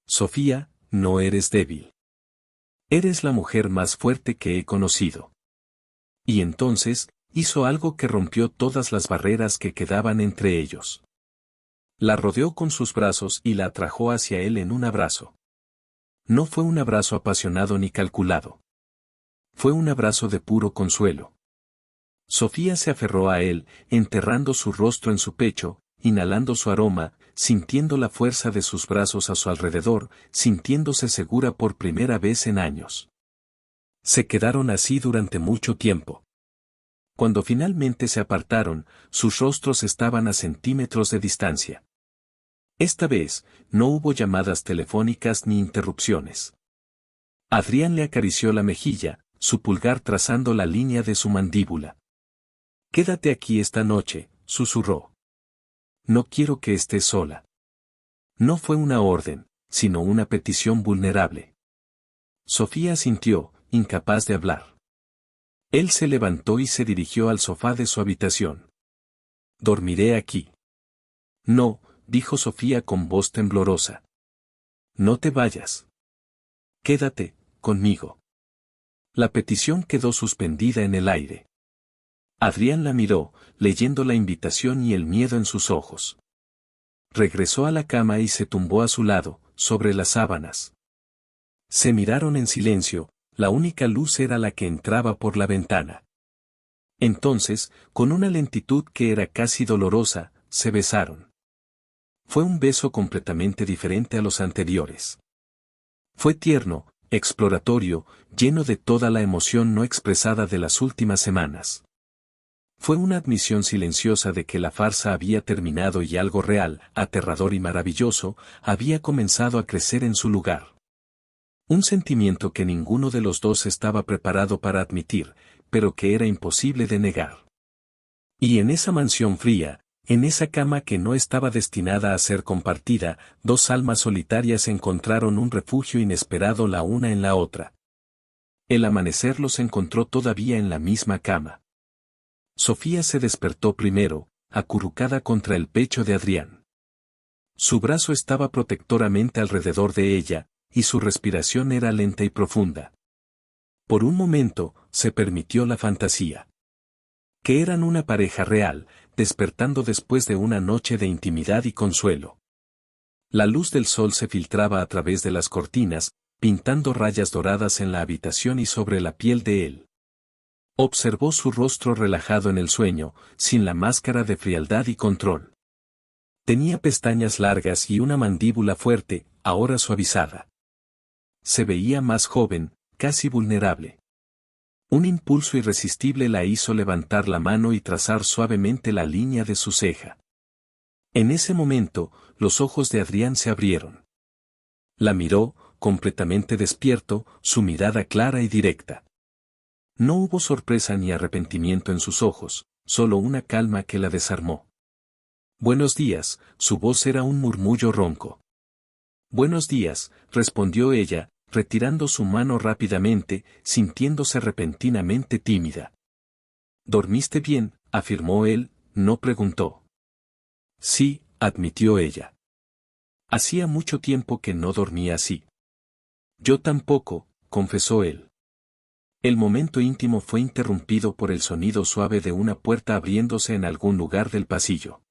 Sofía, no eres débil. Eres la mujer más fuerte que he conocido. Y entonces, hizo algo que rompió todas las barreras que quedaban entre ellos. La rodeó con sus brazos y la atrajo hacia él en un abrazo. No fue un abrazo apasionado ni calculado. Fue un abrazo de puro consuelo. Sofía se aferró a él, enterrando su rostro en su pecho, inhalando su aroma, sintiendo la fuerza de sus brazos a su alrededor, sintiéndose segura por primera vez en años. Se quedaron así durante mucho tiempo. Cuando finalmente se apartaron, sus rostros estaban a centímetros de distancia. Esta vez, no hubo llamadas telefónicas ni interrupciones. Adrián le acarició la mejilla, su pulgar trazando la línea de su mandíbula. Quédate aquí esta noche, susurró. No quiero que estés sola. No fue una orden, sino una petición vulnerable. Sofía asintió, incapaz de hablar. Él se levantó y se dirigió al sofá de su habitación. Dormiré aquí. No, dijo Sofía con voz temblorosa. No te vayas. Quédate, conmigo. La petición quedó suspendida en el aire. Adrián la miró, leyendo la invitación y el miedo en sus ojos. Regresó a la cama y se tumbó a su lado, sobre las sábanas. Se miraron en silencio, la única luz era la que entraba por la ventana. Entonces, con una lentitud que era casi dolorosa, se besaron. Fue un beso completamente diferente a los anteriores. Fue tierno, exploratorio, lleno de toda la emoción no expresada de las últimas semanas. Fue una admisión silenciosa de que la farsa había terminado y algo real, aterrador y maravilloso, había comenzado a crecer en su lugar. Un sentimiento que ninguno de los dos estaba preparado para admitir, pero que era imposible de negar. Y en esa mansión fría, en esa cama que no estaba destinada a ser compartida, dos almas solitarias encontraron un refugio inesperado la una en la otra. El amanecer los encontró todavía en la misma cama. Sofía se despertó primero, acurrucada contra el pecho de Adrián. Su brazo estaba protectoramente alrededor de ella, y su respiración era lenta y profunda. Por un momento, se permitió la fantasía. Que eran una pareja real, despertando después de una noche de intimidad y consuelo. La luz del sol se filtraba a través de las cortinas, pintando rayas doradas en la habitación y sobre la piel de él. Observó su rostro relajado en el sueño, sin la máscara de frialdad y control. Tenía pestañas largas y una mandíbula fuerte, ahora suavizada. Se veía más joven, casi vulnerable. Un impulso irresistible la hizo levantar la mano y trazar suavemente la línea de su ceja. En ese momento, los ojos de Adrián se abrieron. La miró, completamente despierto, su mirada clara y directa. No hubo sorpresa ni arrepentimiento en sus ojos, solo una calma que la desarmó. Buenos días, su voz era un murmullo ronco. Buenos días, respondió ella, retirando su mano rápidamente, sintiéndose repentinamente tímida. «¿Dormiste bien?», afirmó él, no preguntó. «Sí», admitió ella. «Hacía mucho tiempo que no dormía así». «Yo tampoco», confesó él. El momento íntimo fue interrumpido por el sonido suave de una puerta abriéndose en algún lugar del pasillo.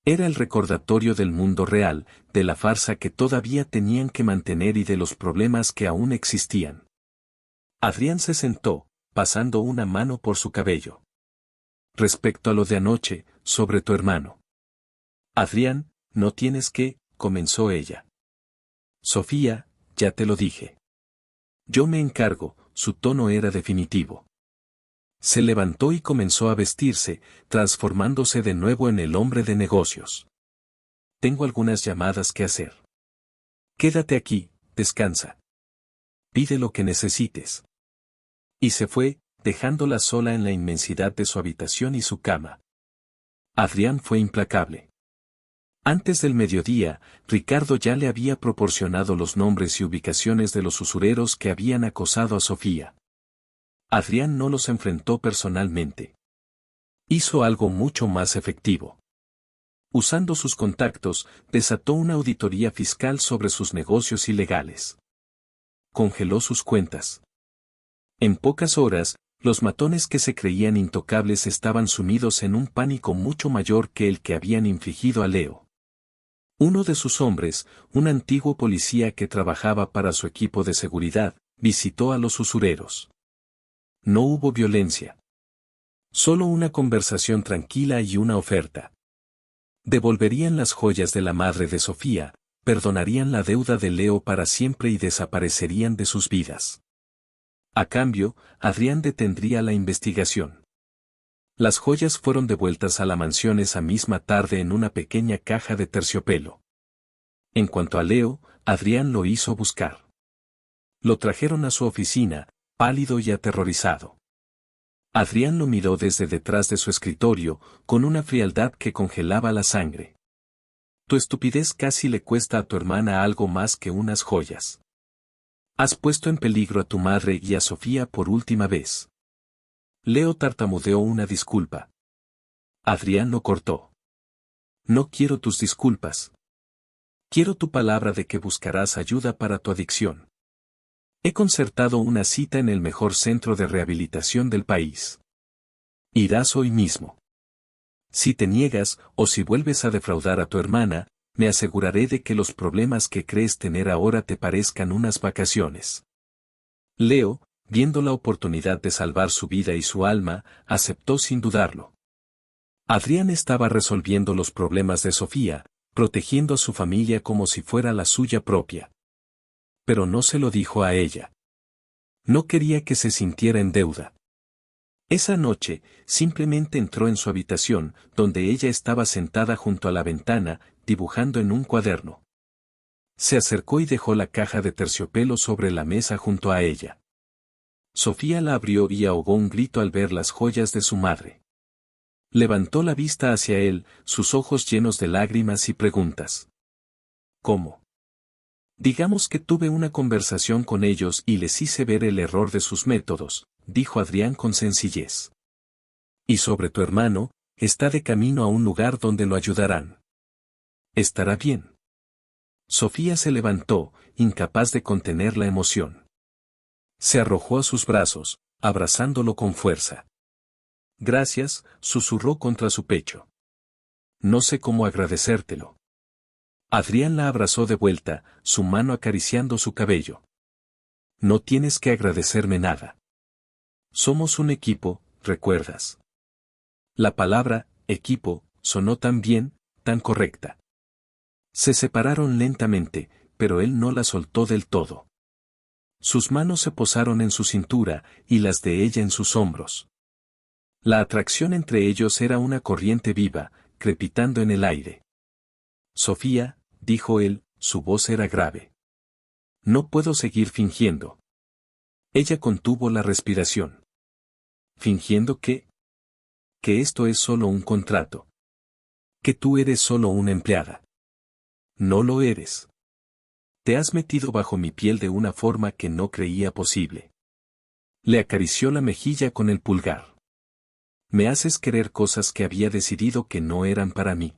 Era el recordatorio del mundo real, de la farsa que todavía tenían que mantener y de los problemas que aún existían. Adrián se sentó, pasando una mano por su cabello. «Respecto a lo de anoche, sobre tu hermano». «Adrián, no tienes que», comenzó ella. «Sofía, ya te lo dije. Yo me encargo», su tono era definitivo. Se levantó y comenzó a vestirse, transformándose de nuevo en el hombre de negocios. «Tengo algunas llamadas que hacer. Quédate aquí, descansa. Pide lo que necesites». Y se fue, dejándola sola en la inmensidad de su habitación y su cama. Adrián fue implacable. Antes del mediodía, Ricardo ya le había proporcionado los nombres y ubicaciones de los usureros que habían acosado a Sofía. Adrián no los enfrentó personalmente. Hizo algo mucho más efectivo. Usando sus contactos, desató una auditoría fiscal sobre sus negocios ilegales. Congeló sus cuentas. En pocas horas, los matones que se creían intocables estaban sumidos en un pánico mucho mayor que el que habían infligido a Leo. Uno de sus hombres, un antiguo policía que trabajaba para su equipo de seguridad, visitó a los usureros. No hubo violencia. Solo una conversación tranquila y una oferta. Devolverían las joyas de la madre de Sofía, perdonarían la deuda de Leo para siempre y desaparecerían de sus vidas. A cambio, Adrián detendría la investigación. Las joyas fueron devueltas a la mansión esa misma tarde en una pequeña caja de terciopelo. En cuanto a Leo, Adrián lo hizo buscar. Lo trajeron a su oficina, pálido y aterrorizado. Adrián lo miró desde detrás de su escritorio, con una frialdad que congelaba la sangre. «Tu estupidez casi le cuesta a tu hermana algo más que unas joyas. Has puesto en peligro a tu madre y a Sofía por última vez». Leo tartamudeó una disculpa. Adrián lo cortó. «No quiero tus disculpas. Quiero tu palabra de que buscarás ayuda para tu adicción. He concertado una cita en el mejor centro de rehabilitación del país. Irás hoy mismo. Si te niegas o si vuelves a defraudar a tu hermana, me aseguraré de que los problemas que crees tener ahora te parezcan unas vacaciones». Leo, viendo la oportunidad de salvar su vida y su alma, aceptó sin dudarlo. Adrián estaba resolviendo los problemas de Sofía, protegiendo a su familia como si fuera la suya propia. Pero no se lo dijo a ella. No quería que se sintiera en deuda. Esa noche, simplemente entró en su habitación, donde ella estaba sentada junto a la ventana, dibujando en un cuaderno. Se acercó y dejó la caja de terciopelo sobre la mesa junto a ella. Sofía la abrió y ahogó un grito al ver las joyas de su madre. Levantó la vista hacia él, sus ojos llenos de lágrimas y preguntas. «¿Cómo?» «Digamos que tuve una conversación con ellos y les hice ver el error de sus métodos», dijo Adrián con sencillez. «Y sobre tu hermano, está de camino a un lugar donde lo ayudarán. Estará bien». Sofía se levantó, incapaz de contener la emoción. Se arrojó a sus brazos, abrazándolo con fuerza. «Gracias», susurró contra su pecho. «No sé cómo agradecértelo». Adrián la abrazó de vuelta, su mano acariciando su cabello. «No tienes que agradecerme nada. Somos un equipo, ¿recuerdas?». La palabra, equipo, sonó tan bien, tan correcta. Se separaron lentamente, pero él no la soltó del todo. Sus manos se posaron en su cintura, y las de ella en sus hombros. La atracción entre ellos era una corriente viva, crepitando en el aire. «Sofía», dijo él, su voz era grave. «No puedo seguir fingiendo». Ella contuvo la respiración. «¿Fingiendo qué?». «Que esto es solo un contrato. Que tú eres solo una empleada». «No lo eres». Te has metido bajo mi piel de una forma que no creía posible. Le acarició la mejilla con el pulgar. Me haces querer cosas que había decidido que no eran para mí.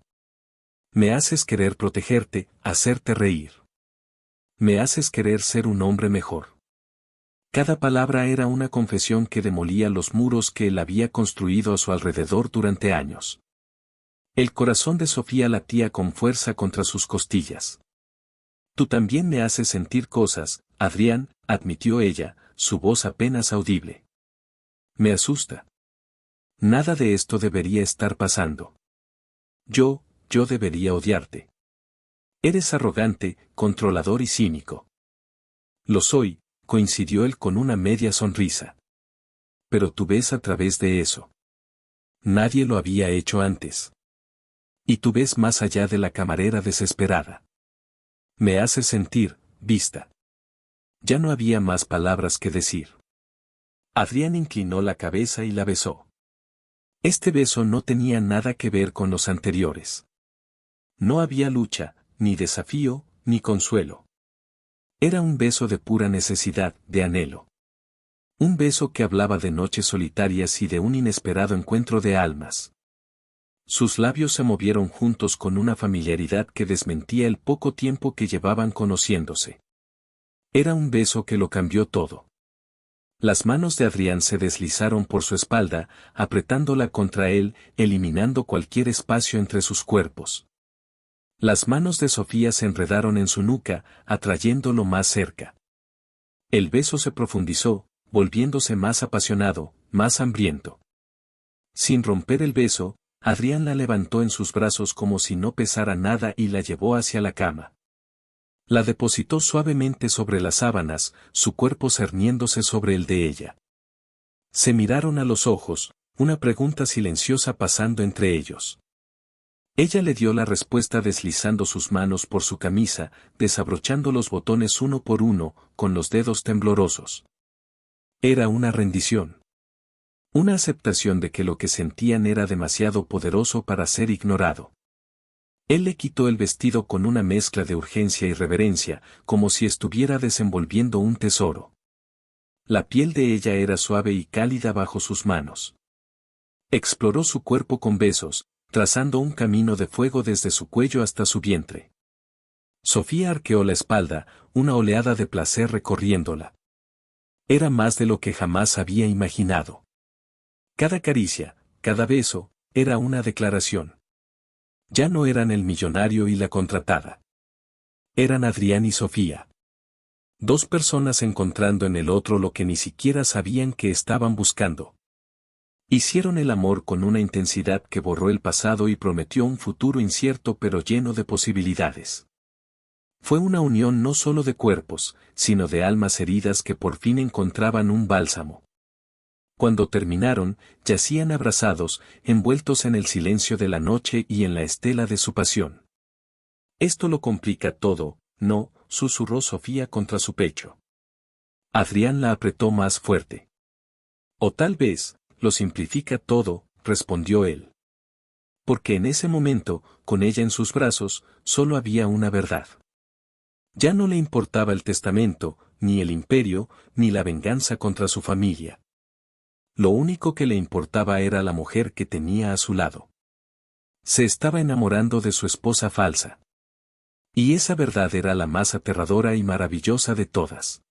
Me haces querer protegerte, hacerte reír. Me haces querer ser un hombre mejor. Cada palabra era una confesión que demolía los muros que él había construido a su alrededor durante años. El corazón de Sofía latía con fuerza contra sus costillas. Tú también me haces sentir cosas, Adrián, admitió ella, su voz apenas audible. Me asusta. Nada de esto debería estar pasando. Yo debería odiarte. Eres arrogante, controlador y cínico. Lo soy, coincidió él con una media sonrisa. Pero tú ves a través de eso. Nadie lo había hecho antes. Y tú ves más allá de la camarera desesperada. Me haces sentir, vista. Ya no había más palabras que decir. Adrián inclinó la cabeza y la besó. Este beso no tenía nada que ver con los anteriores. No había lucha, ni desafío, ni consuelo. Era un beso de pura necesidad, de anhelo. Un beso que hablaba de noches solitarias y de un inesperado encuentro de almas. Sus labios se movieron juntos con una familiaridad que desmentía el poco tiempo que llevaban conociéndose. Era un beso que lo cambió todo. Las manos de Adrián se deslizaron por su espalda, apretándola contra él, eliminando cualquier espacio entre sus cuerpos. Las manos de Sofía se enredaron en su nuca, atrayéndolo más cerca. El beso se profundizó, volviéndose más apasionado, más hambriento. Sin romper el beso, Adrián la levantó en sus brazos como si no pesara nada y la llevó hacia la cama. La depositó suavemente sobre las sábanas, su cuerpo cerniéndose sobre el de ella. Se miraron a los ojos, una pregunta silenciosa pasando entre ellos. Ella le dio la respuesta deslizando sus manos por su camisa, desabrochando los botones uno por uno, con los dedos temblorosos. Era una rendición. Una aceptación de que lo que sentían era demasiado poderoso para ser ignorado. Él le quitó el vestido con una mezcla de urgencia y reverencia, como si estuviera desenvolviendo un tesoro. La piel de ella era suave y cálida bajo sus manos. Exploró su cuerpo con besos, trazando un camino de fuego desde su cuello hasta su vientre. Sofía arqueó la espalda, una oleada de placer recorriéndola. Era más de lo que jamás había imaginado. Cada caricia, cada beso, era una declaración. Ya no eran el millonario y la contratada. Eran Adrián y Sofía. Dos personas encontrando en el otro lo que ni siquiera sabían que estaban buscando. Hicieron el amor con una intensidad que borró el pasado y prometió un futuro incierto pero lleno de posibilidades. Fue una unión no solo de cuerpos, sino de almas heridas que por fin encontraban un bálsamo. Cuando terminaron, yacían abrazados, envueltos en el silencio de la noche y en la estela de su pasión. Esto lo complica todo, ¿no?, susurró Sofía contra su pecho. Adrián la apretó más fuerte. O tal vez, lo simplifica todo, respondió él. Porque en ese momento, con ella en sus brazos, solo había una verdad. Ya no le importaba el testamento, ni el imperio, ni la venganza contra su familia. Lo único que le importaba era la mujer que tenía a su lado. Se estaba enamorando de su esposa falsa. Y esa verdad era la más aterradora y maravillosa de todas.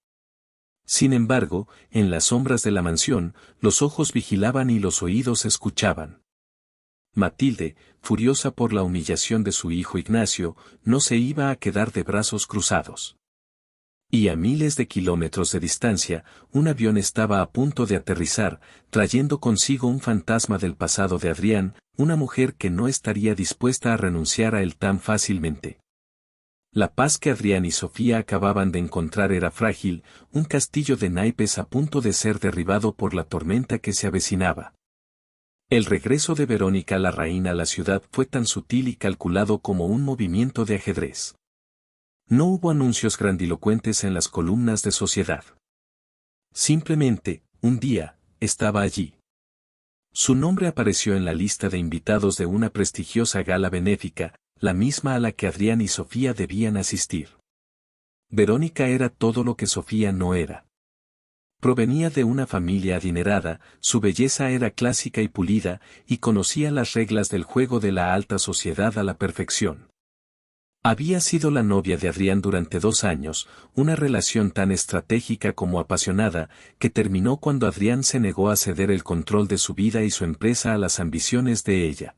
Sin embargo, en las sombras de la mansión, los ojos vigilaban y los oídos escuchaban. Matilde, furiosa por la humillación de su hijo Ignacio, no se iba a quedar de brazos cruzados. Y a miles de kilómetros de distancia, un avión estaba a punto de aterrizar, trayendo consigo un fantasma del pasado de Adrián, una mujer que no estaría dispuesta a renunciar a él tan fácilmente. La paz que Adrián y Sofía acababan de encontrar era frágil, un castillo de naipes a punto de ser derribado por la tormenta que se avecinaba. El regreso de Verónica Larraín a la ciudad fue tan sutil y calculado como un movimiento de ajedrez. No hubo anuncios grandilocuentes en las columnas de Sociedad. Simplemente, un día, estaba allí. Su nombre apareció en la lista de invitados de una prestigiosa gala benéfica, la misma a la que Adrián y Sofía debían asistir. Verónica era todo lo que Sofía no era. Provenía de una familia adinerada, su belleza era clásica y pulida, y conocía las reglas del juego de la alta sociedad a la perfección. Había sido la novia de Adrián durante 2 años, una relación tan estratégica como apasionada, que terminó cuando Adrián se negó a ceder el control de su vida y su empresa a las ambiciones de ella.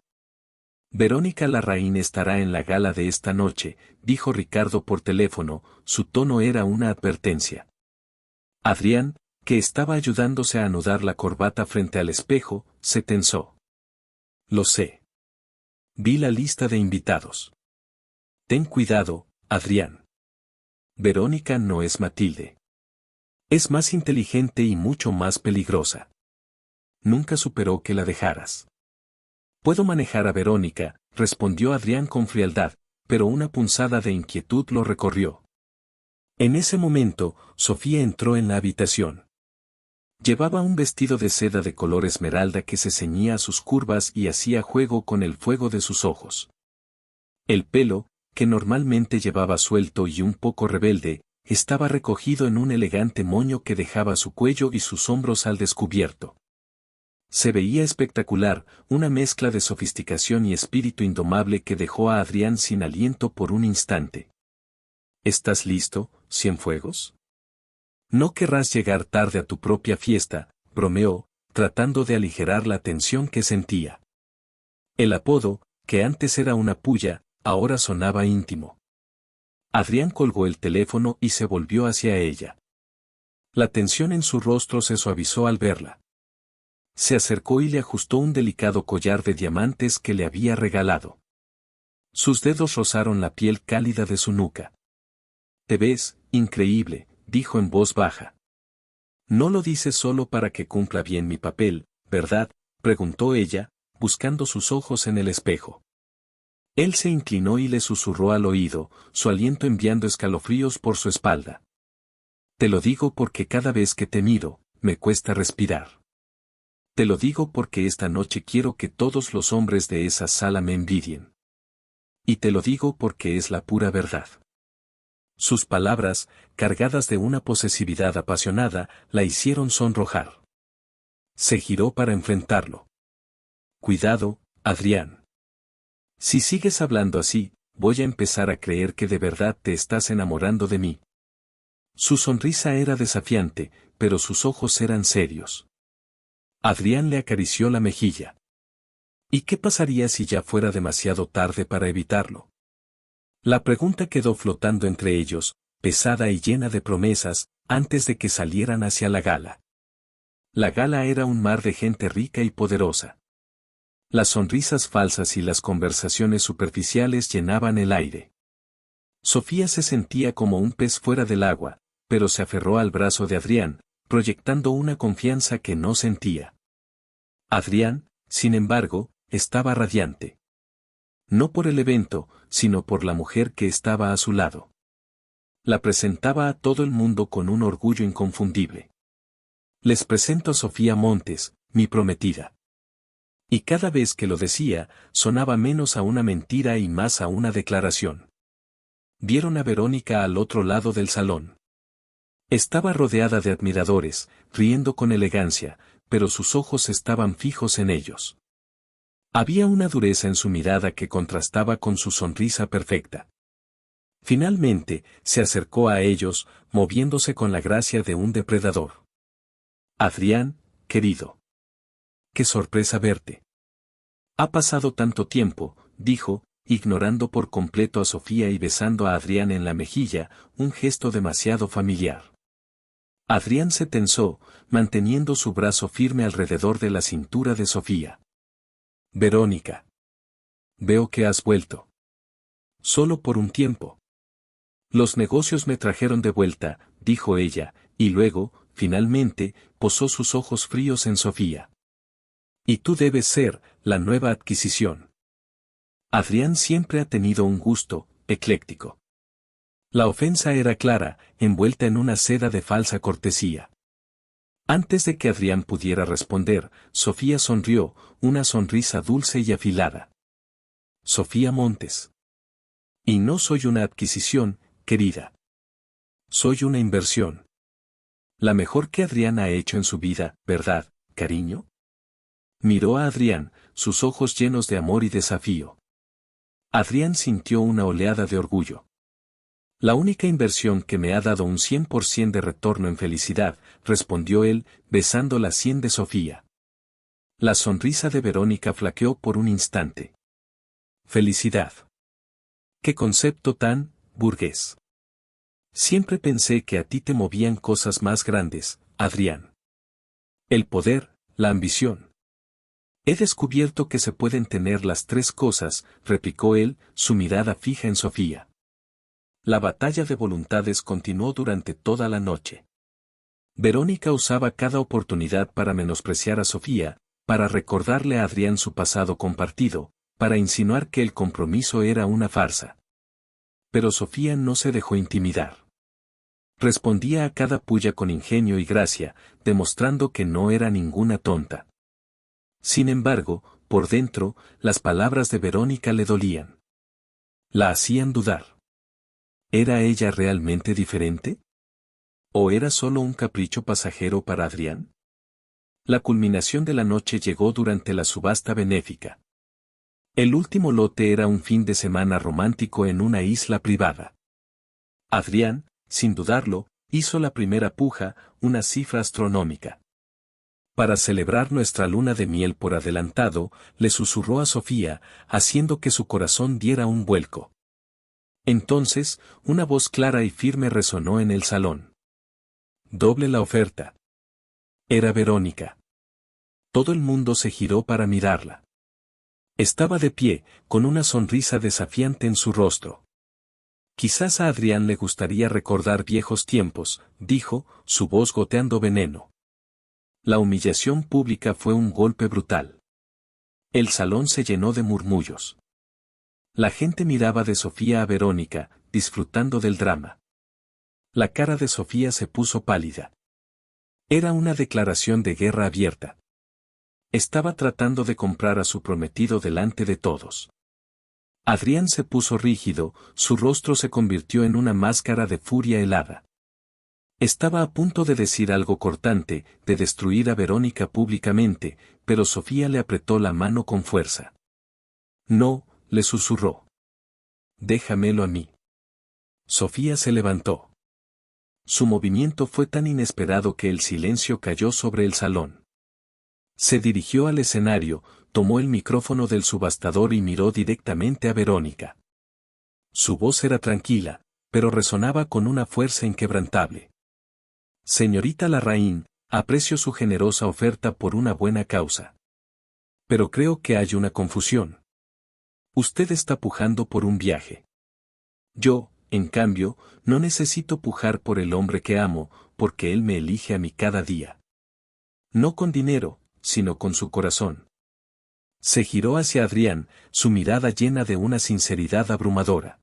Verónica Larraín estará en la gala de esta noche, dijo Ricardo por teléfono, su tono era una advertencia. Adrián, que estaba ayudándose a anudar la corbata frente al espejo, se tensó. Lo sé. Vi la lista de invitados. Ten cuidado, Adrián. Verónica no es Matilde. Es más inteligente y mucho más peligrosa. Nunca superó que la dejaras. Puedo manejar a Verónica, respondió Adrián con frialdad, pero una punzada de inquietud lo recorrió. En ese momento, Sofía entró en la habitación. Llevaba un vestido de seda de color esmeralda que se ceñía a sus curvas y hacía juego con el fuego de sus ojos. El pelo, que normalmente llevaba suelto y un poco rebelde, estaba recogido en un elegante moño que dejaba su cuello y sus hombros al descubierto. Se veía espectacular, una mezcla de sofisticación y espíritu indomable que dejó a Adrián sin aliento por un instante. ¿Estás listo, Cienfuegos? No querrás llegar tarde a tu propia fiesta, bromeó, tratando de aligerar la tensión que sentía. El apodo, que antes era una pulla, ahora sonaba íntimo. Adrián colgó el teléfono y se volvió hacia ella. La tensión en su rostro se suavizó al verla. Se acercó y le ajustó un delicado collar de diamantes que le había regalado. Sus dedos rozaron la piel cálida de su nuca. Te ves, increíble, dijo en voz baja. No lo dices solo para que cumpla bien mi papel, ¿verdad?, preguntó ella, buscando sus ojos en el espejo. Él se inclinó y le susurró al oído, su aliento enviando escalofríos por su espalda. Te lo digo porque cada vez que te miro, me cuesta respirar. Te lo digo porque esta noche quiero que todos los hombres de esa sala me envidien. Y te lo digo porque es la pura verdad. Sus palabras, cargadas de una posesividad apasionada, la hicieron sonrojar. Se giró para enfrentarlo. Cuidado, Adrián. Si sigues hablando así, voy a empezar a creer que de verdad te estás enamorando de mí. Su sonrisa era desafiante, pero sus ojos eran serios. Adrián le acarició la mejilla. ¿Y qué pasaría si ya fuera demasiado tarde para evitarlo? La pregunta quedó flotando entre ellos, pesada y llena de promesas, antes de que salieran hacia la gala. La gala era un mar de gente rica y poderosa. Las sonrisas falsas y las conversaciones superficiales llenaban el aire. Sofía se sentía como un pez fuera del agua, pero se aferró al brazo de Adrián, proyectando una confianza que no sentía. Adrián, sin embargo, estaba radiante. No por el evento, sino por la mujer que estaba a su lado. La presentaba a todo el mundo con un orgullo inconfundible. Les presento a Sofía Montes, mi prometida. Y cada vez que lo decía, sonaba menos a una mentira y más a una declaración. Vieron a Verónica al otro lado del salón. Estaba rodeada de admiradores, riendo con elegancia, pero sus ojos estaban fijos en ellos. Había una dureza en su mirada que contrastaba con su sonrisa perfecta. Finalmente, se acercó a ellos, moviéndose con la gracia de un depredador. Adrián, querido. Qué sorpresa verte. Ha pasado tanto tiempo, dijo, ignorando por completo a Sofía y besando a Adrián en la mejilla, un gesto demasiado familiar. Adrián se tensó, manteniendo su brazo firme alrededor de la cintura de Sofía. Verónica. Veo que has vuelto. Solo por un tiempo. Los negocios me trajeron de vuelta, dijo ella, y luego, finalmente, posó sus ojos fríos en Sofía. Y tú debes ser la nueva adquisición. Adrián siempre ha tenido un gusto ecléctico. La ofensa era clara, envuelta en una seda de falsa cortesía. Antes de que Adrián pudiera responder, Sofía sonrió, una sonrisa dulce y afilada. Sofía Montes. Y no soy una adquisición, querida. Soy una inversión. La mejor que Adrián ha hecho en su vida, ¿verdad, cariño? Miró a Adrián, sus ojos llenos de amor y desafío. Adrián sintió una oleada de orgullo. La única inversión que me ha dado un 100% de retorno en felicidad, respondió él, besando la sien de Sofía. La sonrisa de Verónica flaqueó por un instante. Felicidad. ¡Qué concepto tan burgués! Siempre pensé que a ti te movían cosas más grandes, Adrián. El poder, la ambición. He descubierto que se pueden tener las tres cosas, replicó él, su mirada fija en Sofía. La batalla de voluntades continuó durante toda la noche. Verónica usaba cada oportunidad para menospreciar a Sofía, para recordarle a Adrián su pasado compartido, para insinuar que el compromiso era una farsa. Pero Sofía no se dejó intimidar. Respondía a cada puya con ingenio y gracia, demostrando que no era ninguna tonta. Sin embargo, por dentro, las palabras de Verónica le dolían. La hacían dudar. ¿Era ella realmente diferente? ¿O era solo un capricho pasajero para Adrián? La culminación de la noche llegó durante la subasta benéfica. El último lote era un fin de semana romántico en una isla privada. Adrián, sin dudarlo, hizo la primera puja, una cifra astronómica. Para celebrar nuestra luna de miel por adelantado, le susurró a Sofía, haciendo que su corazón diera un vuelco. Entonces, una voz clara y firme resonó en el salón. Doble la oferta. Era Verónica. Todo el mundo se giró para mirarla. Estaba de pie, con una sonrisa desafiante en su rostro. Quizás a Adrián le gustaría recordar viejos tiempos, dijo, su voz goteando veneno. La humillación pública fue un golpe brutal. El salón se llenó de murmullos. La gente miraba de Sofía a Verónica, disfrutando del drama. La cara de Sofía se puso pálida. Era una declaración de guerra abierta. Estaba tratando de comprar a su prometido delante de todos. Adrián se puso rígido, su rostro se convirtió en una máscara de furia helada. Estaba a punto de decir algo cortante, de destruir a Verónica públicamente, pero Sofía le apretó la mano con fuerza. No, le susurró. Déjamelo a mí. Sofía se levantó. Su movimiento fue tan inesperado que el silencio cayó sobre el salón. Se dirigió al escenario, tomó el micrófono del subastador y miró directamente a Verónica. Su voz era tranquila, pero resonaba con una fuerza inquebrantable. Señorita Larraín, aprecio su generosa oferta por una buena causa. Pero creo que hay una confusión. Usted está pujando por un viaje. Yo, en cambio, no necesito pujar por el hombre que amo, porque él me elige a mí cada día. No con dinero, sino con su corazón. Se giró hacia Adrián, su mirada llena de una sinceridad abrumadora.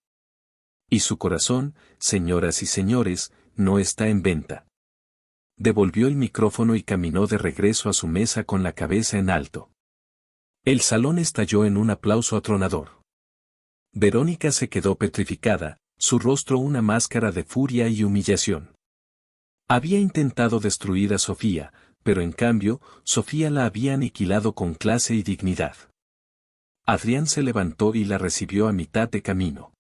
Y su corazón, señoras y señores, no está en venta. Devolvió el micrófono y caminó de regreso a su mesa con la cabeza en alto. El salón estalló en un aplauso atronador. Verónica se quedó petrificada, su rostro una máscara de furia y humillación. Había intentado destruir a Sofía, pero en cambio, Sofía la había aniquilado con clase y dignidad. Adrián se levantó y la recibió a mitad de camino.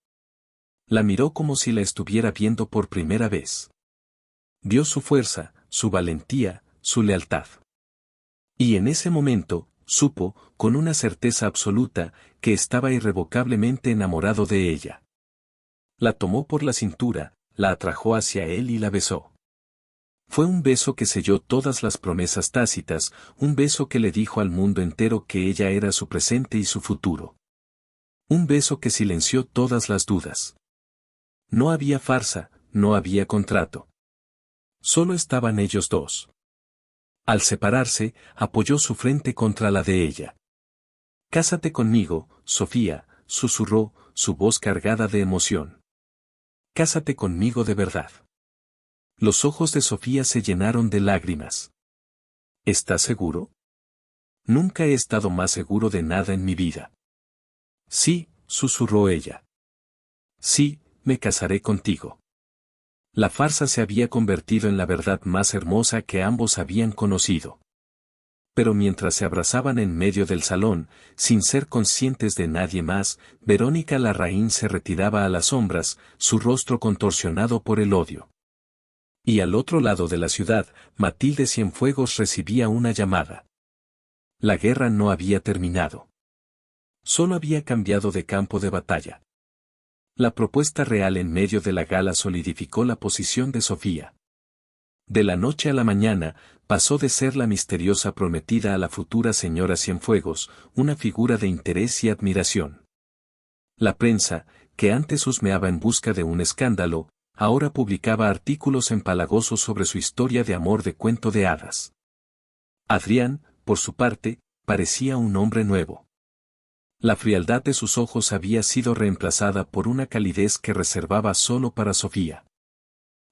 La miró como si la estuviera viendo por primera vez. Vio su fuerza, su valentía, su lealtad. Y en ese momento, supo, con una certeza absoluta, que estaba irrevocablemente enamorado de ella. La tomó por la cintura, la atrajo hacia él y la besó. Fue un beso que selló todas las promesas tácitas, un beso que le dijo al mundo entero que ella era su presente y su futuro. Un beso que silenció todas las dudas. No había farsa, no había contrato. Solo estaban ellos dos. Al separarse, apoyó su frente contra la de ella. Cásate conmigo, Sofía, susurró, su voz cargada de emoción. Cásate conmigo de verdad. Los ojos de Sofía se llenaron de lágrimas. ¿Estás seguro? Nunca he estado más seguro de nada en mi vida. Sí, susurró ella. Sí, me casaré contigo. La farsa se había convertido en la verdad más hermosa que ambos habían conocido. Pero mientras se abrazaban en medio del salón, sin ser conscientes de nadie más, Verónica Larraín se retiraba a las sombras, su rostro contorsionado por el odio. Y al otro lado de la ciudad, Matilde Cienfuegos recibía una llamada. La guerra no había terminado. Solo había cambiado de campo de batalla. La propuesta real en medio de la gala solidificó la posición de Sofía. De la noche a la mañana, pasó de ser la misteriosa prometida a la futura señora Cienfuegos, una figura de interés y admiración. La prensa, que antes husmeaba en busca de un escándalo, ahora publicaba artículos empalagosos sobre su historia de amor de cuento de hadas. Adrián, por su parte, parecía un hombre nuevo. La frialdad de sus ojos había sido reemplazada por una calidez que reservaba solo para Sofía.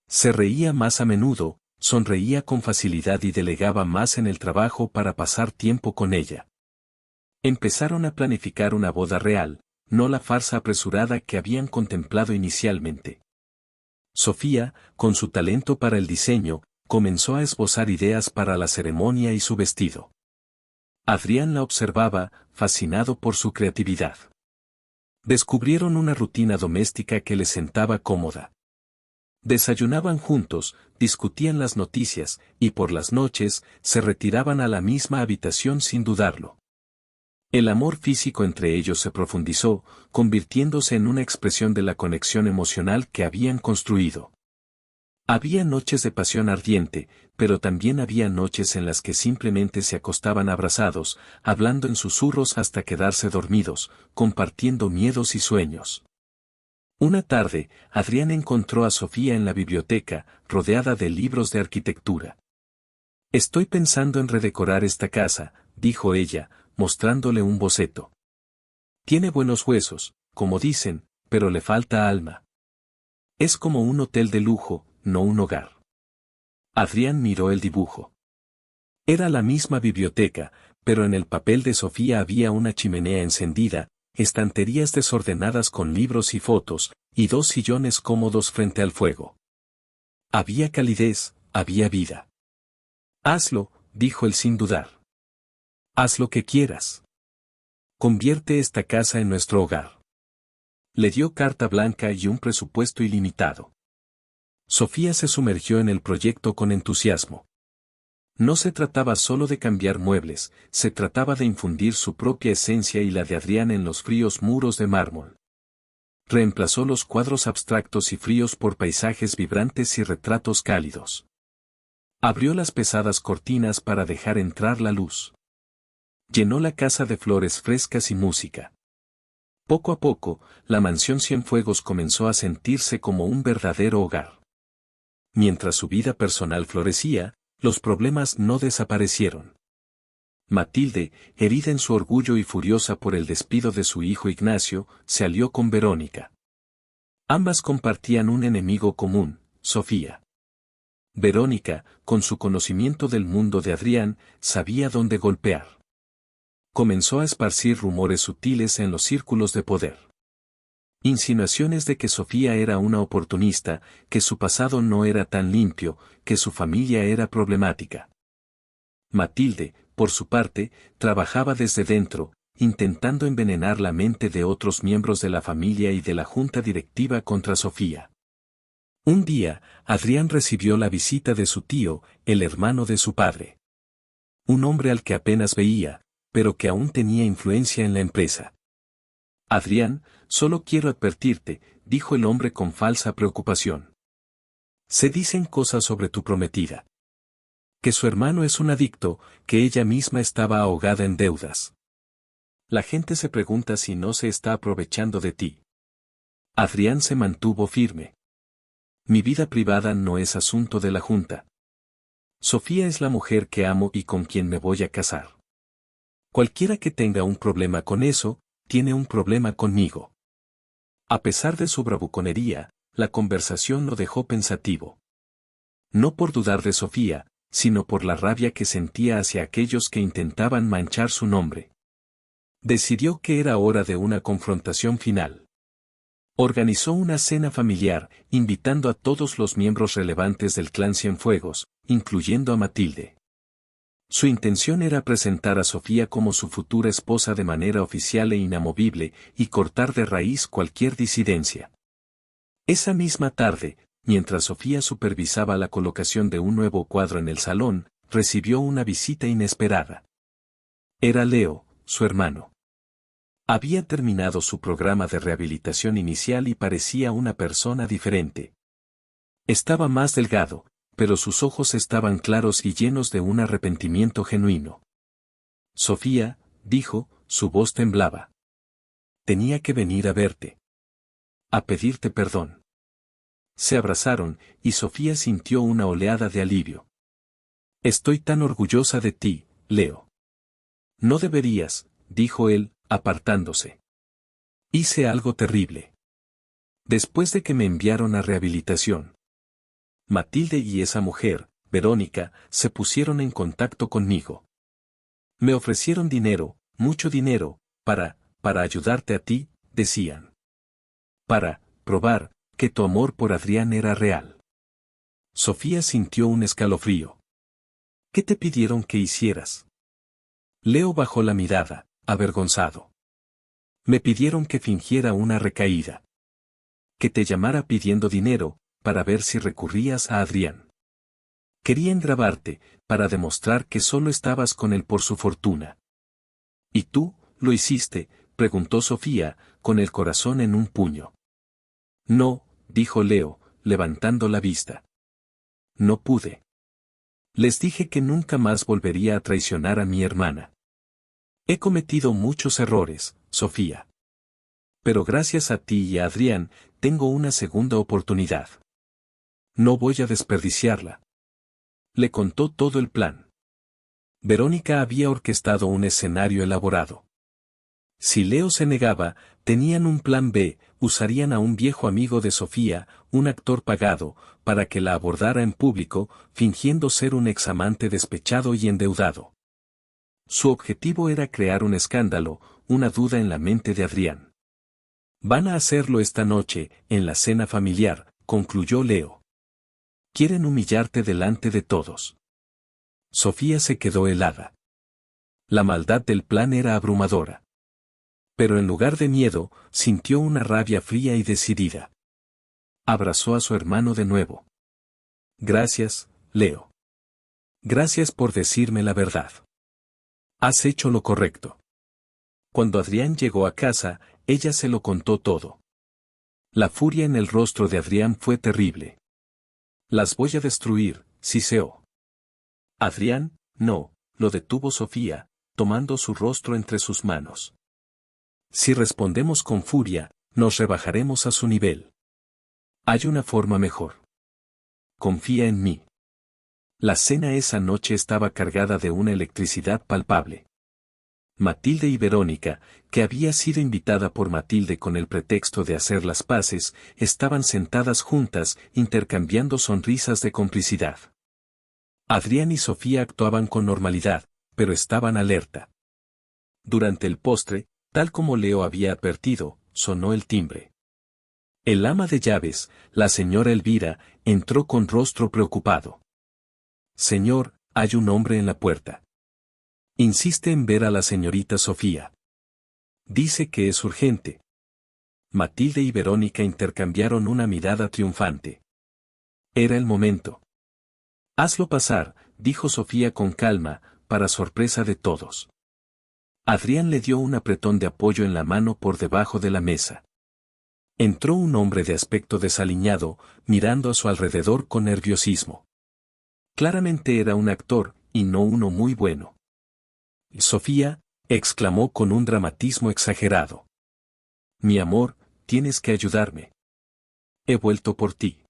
Se reía más a menudo, sonreía con facilidad y delegaba más en el trabajo para pasar tiempo con ella. Empezaron a planificar una boda real, no la farsa apresurada que habían contemplado inicialmente. Sofía, con su talento para el diseño, comenzó a esbozar ideas para la ceremonia y su vestido. Adrián la observaba, fascinado por su creatividad. Descubrieron una rutina doméstica que les sentaba cómoda. Desayunaban juntos, discutían las noticias, y por las noches, se retiraban a la misma habitación sin dudarlo. El amor físico entre ellos se profundizó, convirtiéndose en una expresión de la conexión emocional que habían construido. Había noches de pasión ardiente, pero también había noches en las que simplemente se acostaban abrazados, hablando en susurros hasta quedarse dormidos, compartiendo miedos y sueños. Una tarde, Adrián encontró a Sofía en la biblioteca, rodeada de libros de arquitectura. «Estoy pensando en redecorar esta casa», dijo ella, mostrándole un boceto. «Tiene buenos huesos, como dicen, pero le falta alma. Es como un hotel de lujo, no un hogar». Adrián miró el dibujo. Era la misma biblioteca, pero en el papel de Sofía había una chimenea encendida, estanterías desordenadas con libros y fotos, y dos sillones cómodos frente al fuego. Había calidez, había vida. «Hazlo», dijo él sin dudar. «Haz lo que quieras. Convierte esta casa en nuestro hogar». Le dio carta blanca y un presupuesto ilimitado. Sofía se sumergió en el proyecto con entusiasmo. No se trataba solo de cambiar muebles, se trataba de infundir su propia esencia y la de Adrián en los fríos muros de mármol. Reemplazó los cuadros abstractos y fríos por paisajes vibrantes y retratos cálidos. Abrió las pesadas cortinas para dejar entrar la luz. Llenó la casa de flores frescas y música. Poco a poco, la mansión Cienfuegos comenzó a sentirse como un verdadero hogar. Mientras su vida personal florecía, los problemas no desaparecieron. Matilde, herida en su orgullo y furiosa por el despido de su hijo Ignacio, se alió con Verónica. Ambas compartían un enemigo común, Sofía. Verónica, con su conocimiento del mundo de Adrián, sabía dónde golpear. Comenzó a esparcir rumores sutiles en los círculos de poder. Insinuaciones de que Sofía era una oportunista, que su pasado no era tan limpio, que su familia era problemática. Matilde, por su parte, trabajaba desde dentro, intentando envenenar la mente de otros miembros de la familia y de la junta directiva contra Sofía. Un día, Adrián recibió la visita de su tío, el hermano de su padre. Un hombre al que apenas veía, pero que aún tenía influencia en la empresa. «Adrián, solo quiero advertirte», dijo el hombre con falsa preocupación. «Se dicen cosas sobre tu prometida. Que su hermano es un adicto, que ella misma estaba ahogada en deudas. La gente se pregunta si no se está aprovechando de ti». Adrián se mantuvo firme. «Mi vida privada no es asunto de la junta. Sofía es la mujer que amo y con quien me voy a casar. Cualquiera que tenga un problema con eso, tiene un problema conmigo». A pesar de su bravuconería, la conversación lo dejó pensativo. No por dudar de Sofía, sino por la rabia que sentía hacia aquellos que intentaban manchar su nombre. Decidió que era hora de una confrontación final. Organizó una cena familiar, invitando a todos los miembros relevantes del clan Cienfuegos, incluyendo a Matilde. Su intención era presentar a Sofía como su futura esposa de manera oficial e inamovible, y cortar de raíz cualquier disidencia. Esa misma tarde, mientras Sofía supervisaba la colocación de un nuevo cuadro en el salón, recibió una visita inesperada. Era Leo, su hermano. Había terminado su programa de rehabilitación inicial y parecía una persona diferente. Estaba más delgado, pero sus ojos estaban claros y llenos de un arrepentimiento genuino. Sofía, dijo, su voz temblaba. Tenía que venir a verte. A pedirte perdón. Se abrazaron, y Sofía sintió una oleada de alivio. Estoy tan orgullosa de ti, Leo. No deberías, dijo él, apartándose. Hice algo terrible. Después de que me enviaron a rehabilitación. Matilde y esa mujer, Verónica, se pusieron en contacto conmigo. Me ofrecieron dinero, mucho dinero, para ayudarte a ti, decían. Para probar que tu amor por Adrián era real. Sofía sintió un escalofrío. ¿Qué te pidieron que hicieras? Leo bajó la mirada, avergonzado. Me pidieron que fingiera una recaída. Que te llamara pidiendo dinero, para ver si recurrías a Adrián. Querían grabarte, para demostrar que solo estabas con él por su fortuna. ¿Y tú, lo hiciste?, preguntó Sofía, con el corazón en un puño. No, dijo Leo, levantando la vista. No pude. Les dije que nunca más volvería a traicionar a mi hermana. He cometido muchos errores, Sofía. Pero gracias a ti y a Adrián, tengo una segunda oportunidad. No voy a desperdiciarla. Le contó todo el plan. Verónica había orquestado un escenario elaborado. Si Leo se negaba, tenían un plan B, usarían a un viejo amigo de Sofía, un actor pagado, para que la abordara en público, fingiendo ser un examante despechado y endeudado. Su objetivo era crear un escándalo, una duda en la mente de Adrián. Van a hacerlo esta noche, en la cena familiar, concluyó Leo. Quieren humillarte delante de todos. Sofía se quedó helada. La maldad del plan era abrumadora. Pero en lugar de miedo, sintió una rabia fría y decidida. Abrazó a su hermano de nuevo. Gracias, Leo. Gracias por decirme la verdad. Has hecho lo correcto. Cuando Adrián llegó a casa, ella se lo contó todo. La furia en el rostro de Adrián fue terrible. Las voy a destruir, siseó. Adrián, no, lo detuvo Sofía, tomando su rostro entre sus manos. Si respondemos con furia, nos rebajaremos a su nivel. Hay una forma mejor. Confía en mí. La cena esa noche estaba cargada de una electricidad palpable. Matilde y Verónica, que había sido invitada por Matilde con el pretexto de hacer las paces, estaban sentadas juntas, intercambiando sonrisas de complicidad. Adrián y Sofía actuaban con normalidad, pero estaban alerta. Durante el postre, tal como Leo había advertido, sonó el timbre. El ama de llaves, la señora Elvira, entró con rostro preocupado. Señor, hay un hombre en la puerta. Insiste en ver a la señorita Sofía. Dice que es urgente. Matilde y Verónica intercambiaron una mirada triunfante. Era el momento. Hazlo pasar, dijo Sofía con calma, para sorpresa de todos. Adrián le dio un apretón de apoyo en la mano por debajo de la mesa. Entró un hombre de aspecto desaliñado, mirando a su alrededor con nerviosismo. Claramente era un actor, y no uno muy bueno. Sofía, exclamó con un dramatismo exagerado. Mi amor, tienes que ayudarme. He vuelto por ti.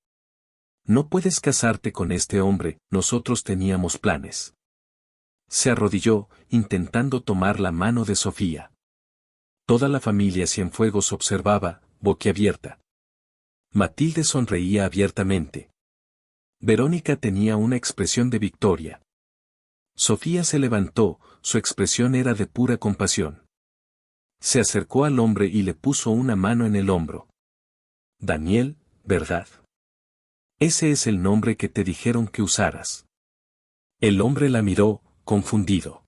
No puedes casarte con este hombre, nosotros teníamos planes. Se arrodilló, intentando tomar la mano de Sofía. Toda la familia Cienfuegos observaba, boquiabierta. Matilde sonreía abiertamente. Verónica tenía una expresión de victoria. Sofía se levantó, su expresión era de pura compasión. Se acercó al hombre y le puso una mano en el hombro. Daniel, ¿verdad? Ese es el nombre que te dijeron que usaras. El hombre la miró, confundido.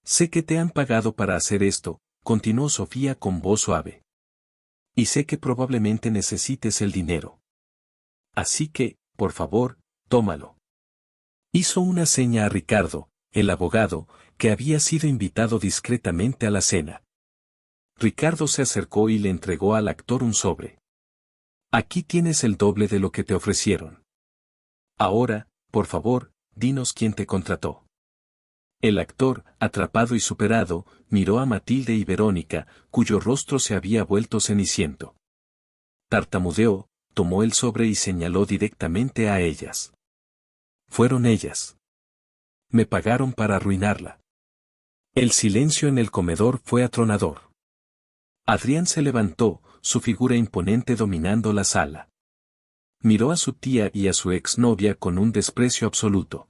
Sé que te han pagado para hacer esto, continuó Sofía con voz suave. Y sé que probablemente necesites el dinero. Así que, por favor, tómalo. Hizo una seña a Ricardo, el abogado, que había sido invitado discretamente a la cena. Ricardo se acercó y le entregó al actor un sobre. Aquí tienes el doble de lo que te ofrecieron. Ahora, por favor, dinos quién te contrató. El actor, atrapado y superado, miró a Matilde y Verónica, cuyo rostro se había vuelto ceniciento. Tartamudeó, tomó el sobre y señaló directamente a ellas. Fueron ellas. Me pagaron para arruinarla. El silencio en el comedor fue atronador. Adrián se levantó, su figura imponente dominando la sala. Miró a su tía y a su exnovia con un desprecio absoluto.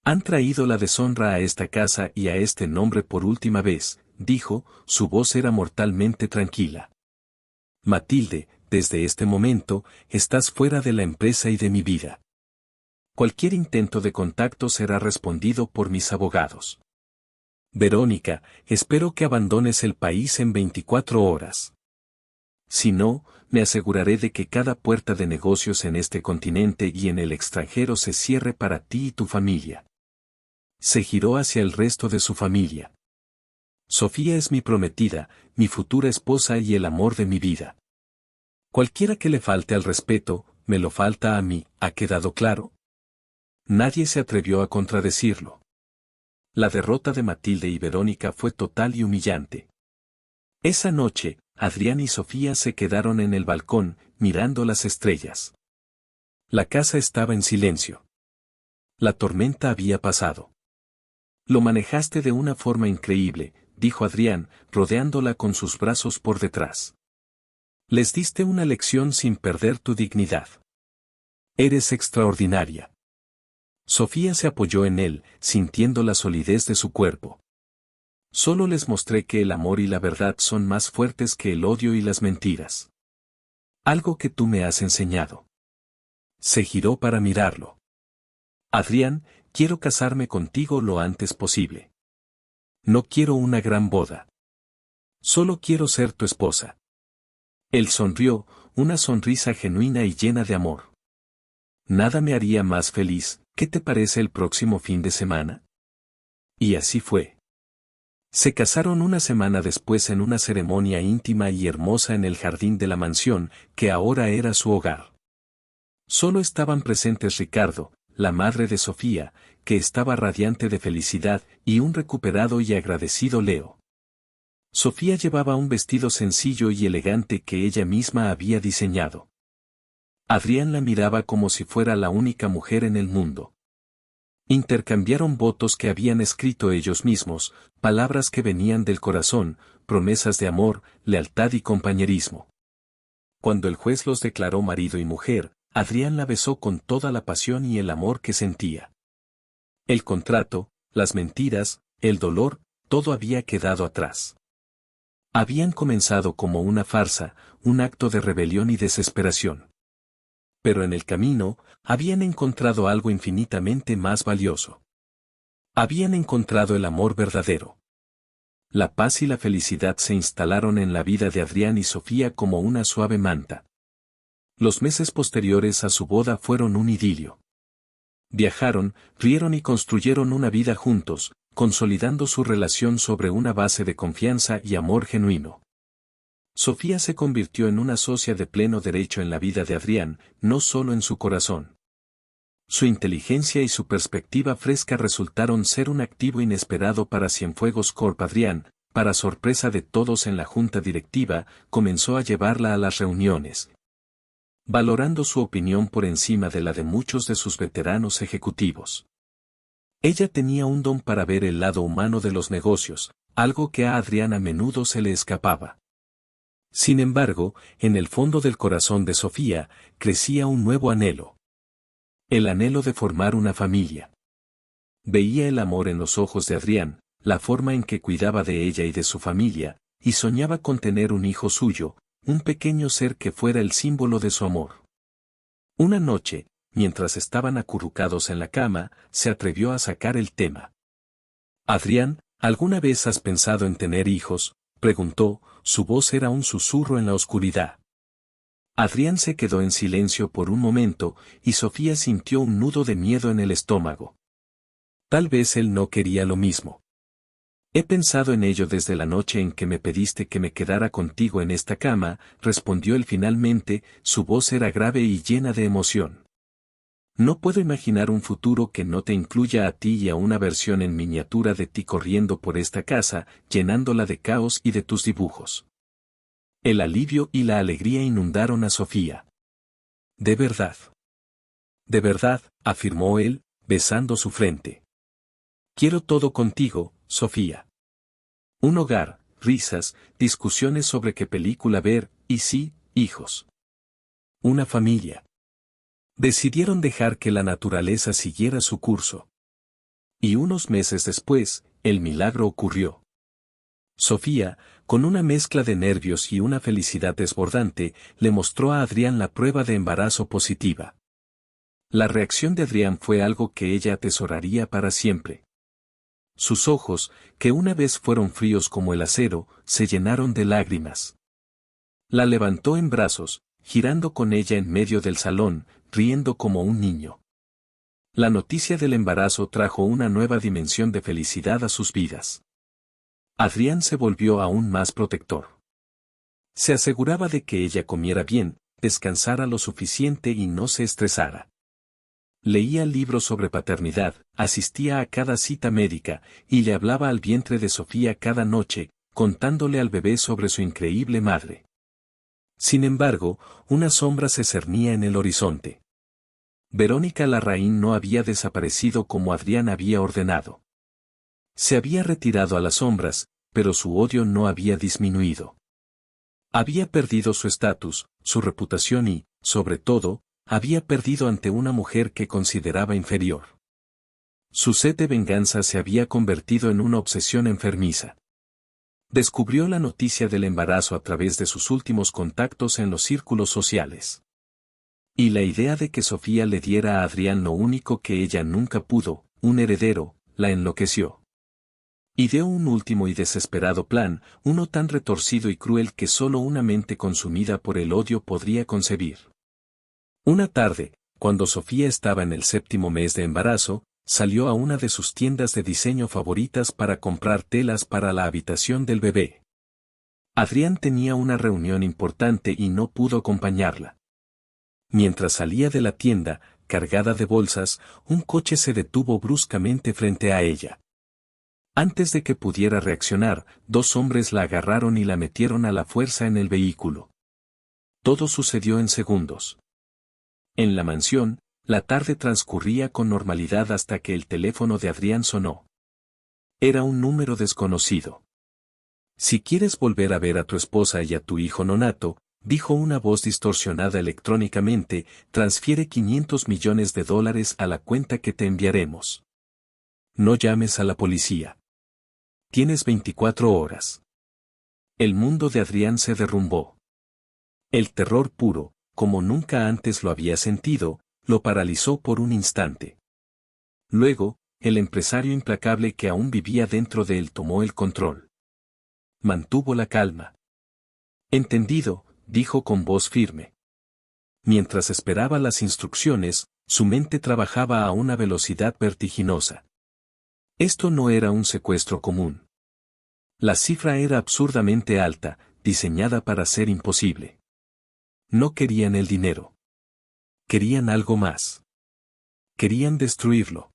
Han traído la deshonra a esta casa y a este nombre por última vez, dijo, su voz era mortalmente tranquila. Matilde, desde este momento, estás fuera de la empresa y de mi vida. Cualquier intento de contacto será respondido por mis abogados. Verónica, espero que abandones el país en 24 horas. Si no, me aseguraré de que cada puerta de negocios en este continente y en el extranjero se cierre para ti y tu familia. Se giró hacia el resto de su familia. Sofía es mi prometida, mi futura esposa y el amor de mi vida. Cualquiera que le falte al respeto, me lo falta a mí, ¿ha quedado claro? Nadie se atrevió a contradecirlo. La derrota de Matilde y Verónica fue total y humillante. Esa noche, Adrián y Sofía se quedaron en el balcón, mirando las estrellas. La casa estaba en silencio. La tormenta había pasado. Lo manejaste de una forma increíble, dijo Adrián, rodeándola con sus brazos por detrás. Les diste una lección sin perder tu dignidad. Eres extraordinaria. Sofía se apoyó en él, sintiendo la solidez de su cuerpo. Solo les mostré que el amor y la verdad son más fuertes que el odio y las mentiras. Algo que tú me has enseñado. Se giró para mirarlo. Adrián, quiero casarme contigo lo antes posible. No quiero una gran boda. Solo quiero ser tu esposa. Él sonrió, una sonrisa genuina y llena de amor. Nada me haría más feliz. ¿Qué te parece el próximo fin de semana? Y así fue. Se casaron una semana después en una ceremonia íntima y hermosa en el jardín de la mansión, que ahora era su hogar. Solo estaban presentes Ricardo, la madre de Sofía, que estaba radiante de felicidad, y un recuperado y agradecido Leo. Sofía llevaba un vestido sencillo y elegante que ella misma había diseñado. Adrián la miraba como si fuera la única mujer en el mundo. Intercambiaron votos que habían escrito ellos mismos, palabras que venían del corazón, promesas de amor, lealtad y compañerismo. Cuando el juez los declaró marido y mujer, Adrián la besó con toda la pasión y el amor que sentía. El contrato, las mentiras, el dolor, todo había quedado atrás. Habían comenzado como una farsa, un acto de rebelión y desesperación. Pero en el camino, habían encontrado algo infinitamente más valioso. Habían encontrado el amor verdadero. La paz y la felicidad se instalaron en la vida de Adrián y Sofía como una suave manta. Los meses posteriores a su boda fueron un idilio. Viajaron, rieron y construyeron una vida juntos, consolidando su relación sobre una base de confianza y amor genuino. Sofía se convirtió en una socia de pleno derecho en la vida de Adrián, no solo en su corazón. Su inteligencia y su perspectiva fresca resultaron ser un activo inesperado para Cienfuegos Corp. Adrián, para sorpresa de todos en la junta directiva, comenzó a llevarla a las reuniones, valorando su opinión por encima de la de muchos de sus veteranos ejecutivos. Ella tenía un don para ver el lado humano de los negocios, algo que a Adrián a menudo se le escapaba. Sin embargo, en el fondo del corazón de Sofía, crecía un nuevo anhelo. El anhelo de formar una familia. Veía el amor en los ojos de Adrián, la forma en que cuidaba de ella y de su familia, y soñaba con tener un hijo suyo, un pequeño ser que fuera el símbolo de su amor. Una noche, mientras estaban acurrucados en la cama, se atrevió a sacar el tema. Adrián, ¿alguna vez has pensado en tener hijos?, preguntó, su voz era un susurro en la oscuridad. Adrián se quedó en silencio por un momento, y Sofía sintió un nudo de miedo en el estómago. Tal vez él no quería lo mismo. He pensado en ello desde la noche en que me pediste que me quedara contigo en esta cama, respondió él finalmente, su voz era grave y llena de emoción. No puedo imaginar un futuro que no te incluya a ti y a una versión en miniatura de ti corriendo por esta casa, llenándola de caos y de tus dibujos. El alivio y la alegría inundaron a Sofía. De verdad, afirmó él, besando su frente. Quiero todo contigo, Sofía. Un hogar, risas, discusiones sobre qué película ver, y sí, hijos. Una familia. Decidieron dejar que la naturaleza siguiera su curso. Y unos meses después, el milagro ocurrió. Sofía, con una mezcla de nervios y una felicidad desbordante, le mostró a Adrián la prueba de embarazo positiva. La reacción de Adrián fue algo que ella atesoraría para siempre. Sus ojos, que una vez fueron fríos como el acero, se llenaron de lágrimas. La levantó en brazos, girando con ella en medio del salón, riendo como un niño. La noticia del embarazo trajo una nueva dimensión de felicidad a sus vidas. Adrián se volvió aún más protector. Se aseguraba de que ella comiera bien, descansara lo suficiente y no se estresara. Leía libros sobre paternidad, asistía a cada cita médica, y le hablaba al vientre de Sofía cada noche, contándole al bebé sobre su increíble madre. Sin embargo, una sombra se cernía en el horizonte. Verónica Larraín no había desaparecido como Adrián había ordenado. Se había retirado a las sombras, pero su odio no había disminuido. Había perdido su estatus, su reputación y, sobre todo, había perdido ante una mujer que consideraba inferior. Su sed de venganza se había convertido en una obsesión enfermiza. Descubrió la noticia del embarazo a través de sus últimos contactos en los círculos sociales. Y la idea de que Sofía le diera a Adrián lo único que ella nunca pudo, un heredero, la enloqueció. Ideó un último y desesperado plan, uno tan retorcido y cruel que solo una mente consumida por el odio podría concebir. Una tarde, cuando Sofía estaba en el 7º mes de embarazo, salió a una de sus tiendas de diseño favoritas para comprar telas para la habitación del bebé. Adrián tenía una reunión importante y no pudo acompañarla. Mientras salía de la tienda, cargada de bolsas, un coche se detuvo bruscamente frente a ella. Antes de que pudiera reaccionar, 2 hombres la agarraron y la metieron a la fuerza en el vehículo. Todo sucedió en segundos. En la mansión, la tarde transcurría con normalidad hasta que el teléfono de Adrián sonó. Era un número desconocido. Si quieres volver a ver a tu esposa y a tu hijo nonato, dijo una voz distorsionada electrónicamente, transfiere $500 millones a la cuenta que te enviaremos. No llames a la policía. Tienes 24 horas. El mundo de Adrián se derrumbó. El terror puro, como nunca antes lo había sentido, lo paralizó por un instante. Luego, el empresario implacable que aún vivía dentro de él tomó el control. Mantuvo la calma. Entendido, dijo con voz firme. Mientras esperaba las instrucciones, su mente trabajaba a una velocidad vertiginosa. Esto no era un secuestro común. La cifra era absurdamente alta, diseñada para ser imposible. No querían el dinero. Querían algo más. Querían destruirlo.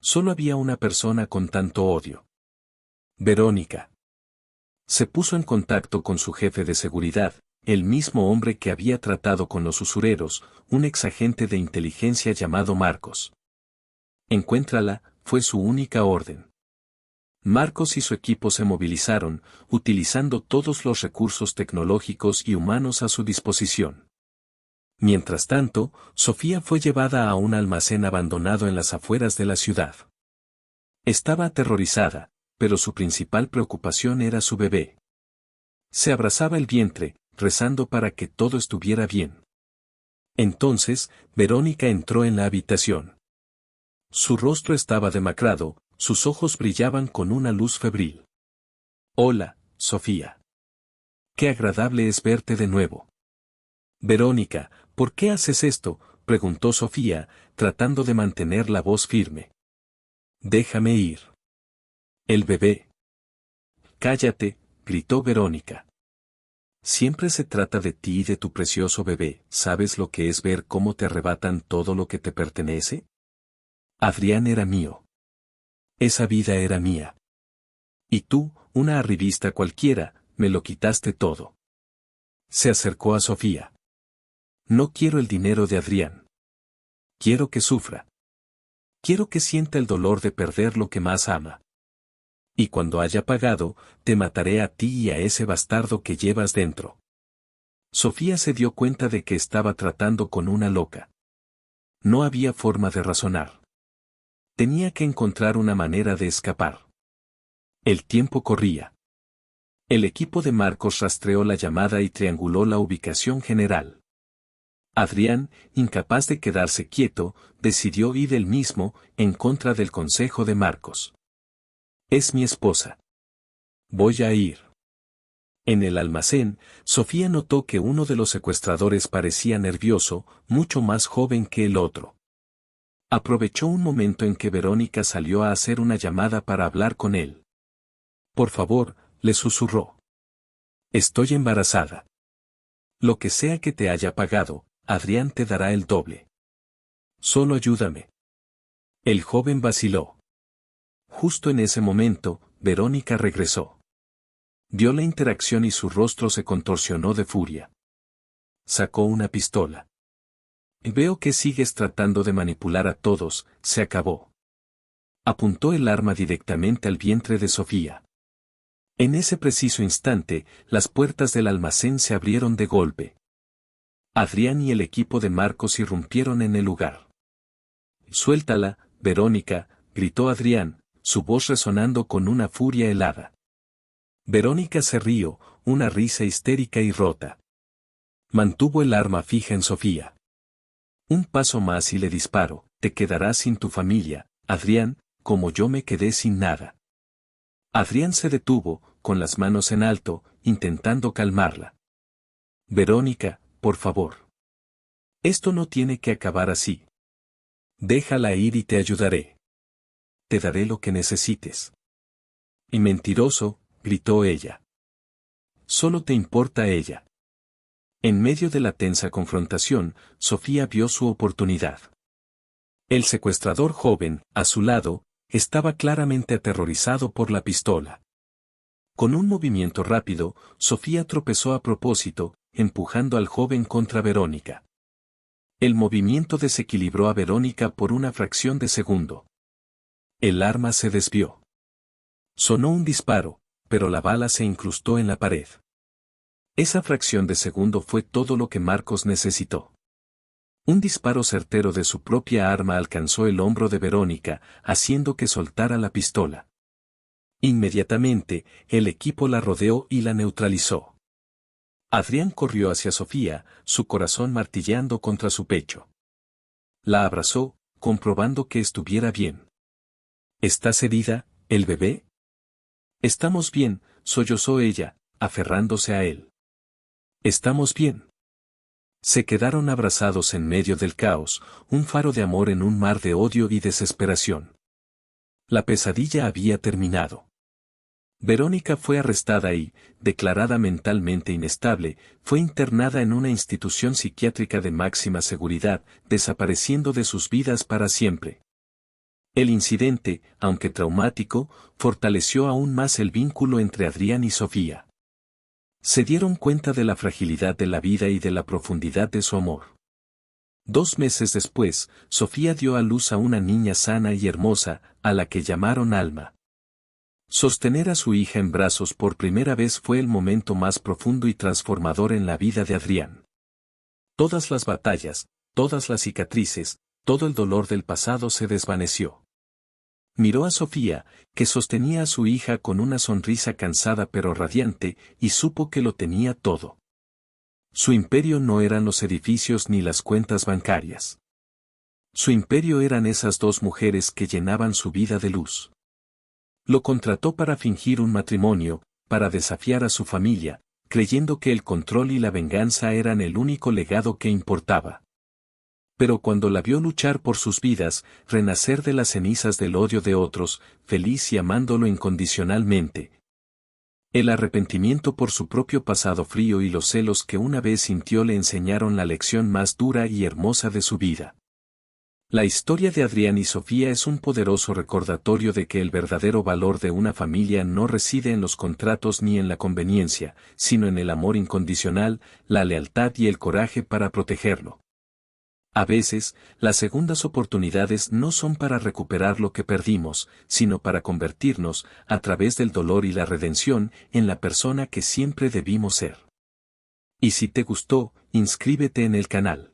Solo había una persona con tanto odio. Verónica. Se puso en contacto con su jefe de seguridad, el mismo hombre que había tratado con los usureros, un exagente de inteligencia llamado Marcos. Encuéntrala, fue su única orden. Marcos y su equipo se movilizaron, utilizando todos los recursos tecnológicos y humanos a su disposición. Mientras tanto, Sofía fue llevada a un almacén abandonado en las afueras de la ciudad. Estaba aterrorizada, pero su principal preocupación era su bebé. Se abrazaba el vientre, rezando para que todo estuviera bien. Entonces, Verónica entró en la habitación. Su rostro estaba demacrado, sus ojos brillaban con una luz febril. Hola, Sofía. Qué agradable es verte de nuevo. Verónica, ¿por qué haces esto?, preguntó Sofía, tratando de mantener la voz firme. Déjame ir. El bebé. Cállate, gritó Verónica. Siempre se trata de ti y de tu precioso bebé. ¿Sabes lo que es ver cómo te arrebatan todo lo que te pertenece? Adrián era mío. Esa vida era mía. Y tú, una arribista cualquiera, me lo quitaste todo. Se acercó a Sofía. No quiero el dinero de Adrián. Quiero que sufra. Quiero que sienta el dolor de perder lo que más ama. Y cuando haya pagado, te mataré a ti y a ese bastardo que llevas dentro. Sofía se dio cuenta de que estaba tratando con una loca. No había forma de razonar. Tenía que encontrar una manera de escapar. El tiempo corría. El equipo de Marcos rastreó la llamada y trianguló la ubicación general. Adrián, incapaz de quedarse quieto, decidió ir él mismo, en contra del consejo de Marcos. Es mi esposa. Voy a ir. En el almacén, Sofía notó que uno de los secuestradores parecía nervioso, mucho más joven que el otro. Aprovechó un momento en que Verónica salió a hacer una llamada para hablar con él. Por favor, le susurró. Estoy embarazada. Lo que sea que te haya pagado, Adrián te dará el doble. Solo ayúdame. El joven vaciló. Justo en ese momento, Verónica regresó. Vio la interacción y su rostro se contorsionó de furia. Sacó una pistola. Veo que sigues tratando de manipular a todos, se acabó. Apuntó el arma directamente al vientre de Sofía. En ese preciso instante, las puertas del almacén se abrieron de golpe. Adrián y el equipo de Marcos irrumpieron en el lugar. Suéltala, Verónica, gritó Adrián, su voz resonando con una furia helada. Verónica se rió, una risa histérica y rota. Mantuvo el arma fija en Sofía. Un paso más y le disparo, te quedarás sin tu familia, Adrián, como yo me quedé sin nada. Adrián se detuvo, con las manos en alto, intentando calmarla. Verónica, por favor. Esto no tiene que acabar así. Déjala ir y te ayudaré. Te daré lo que necesites. Y mentiroso, gritó ella. Solo te importa ella. En medio de la tensa confrontación, Sofía vio su oportunidad. El secuestrador joven, a su lado, estaba claramente aterrorizado por la pistola. Con un movimiento rápido, Sofía tropezó a propósito, empujando al joven contra Verónica. El movimiento desequilibró a Verónica por una fracción de segundo. El arma se desvió. Sonó un disparo, pero la bala se incrustó en la pared. Esa fracción de segundo fue todo lo que Marcos necesitó. Un disparo certero de su propia arma alcanzó el hombro de Verónica, haciendo que soltara la pistola. Inmediatamente, el equipo la rodeó y la neutralizó. Adrián corrió hacia Sofía, su corazón martilleando contra su pecho. La abrazó, comprobando que estuviera bien. ¿Estás herida, el bebé? Estamos bien, sollozó ella, aferrándose a él. Estamos bien. Se quedaron abrazados en medio del caos, un faro de amor en un mar de odio y desesperación. La pesadilla había terminado. Verónica fue arrestada y, declarada mentalmente inestable, fue internada en una institución psiquiátrica de máxima seguridad, desapareciendo de sus vidas para siempre. El incidente, aunque traumático, fortaleció aún más el vínculo entre Adrián y Sofía. Se dieron cuenta de la fragilidad de la vida y de la profundidad de su amor. 2 meses después, Sofía dio a luz a una niña sana y hermosa, a la que llamaron Alma. Sostener a su hija en brazos por primera vez fue el momento más profundo y transformador en la vida de Adrián. Todas las batallas, todas las cicatrices, todo el dolor del pasado se desvaneció. Miró a Sofía, que sostenía a su hija con una sonrisa cansada pero radiante, y supo que lo tenía todo. Su imperio no eran los edificios ni las cuentas bancarias. Su imperio eran esas dos mujeres que llenaban su vida de luz. Lo contrató para fingir un matrimonio, para desafiar a su familia, creyendo que el control y la venganza eran el único legado que importaba. Pero cuando la vio luchar por sus vidas, renacer de las cenizas del odio de otros, feliz y amándolo incondicionalmente, el arrepentimiento por su propio pasado frío y los celos que una vez sintió le enseñaron la lección más dura y hermosa de su vida. La historia de Adrián y Sofía es un poderoso recordatorio de que el verdadero valor de una familia no reside en los contratos ni en la conveniencia, sino en el amor incondicional, la lealtad y el coraje para protegerlo. A veces, las segundas oportunidades no son para recuperar lo que perdimos, sino para convertirnos, a través del dolor y la redención, en la persona que siempre debimos ser. Y si te gustó, inscríbete en el canal.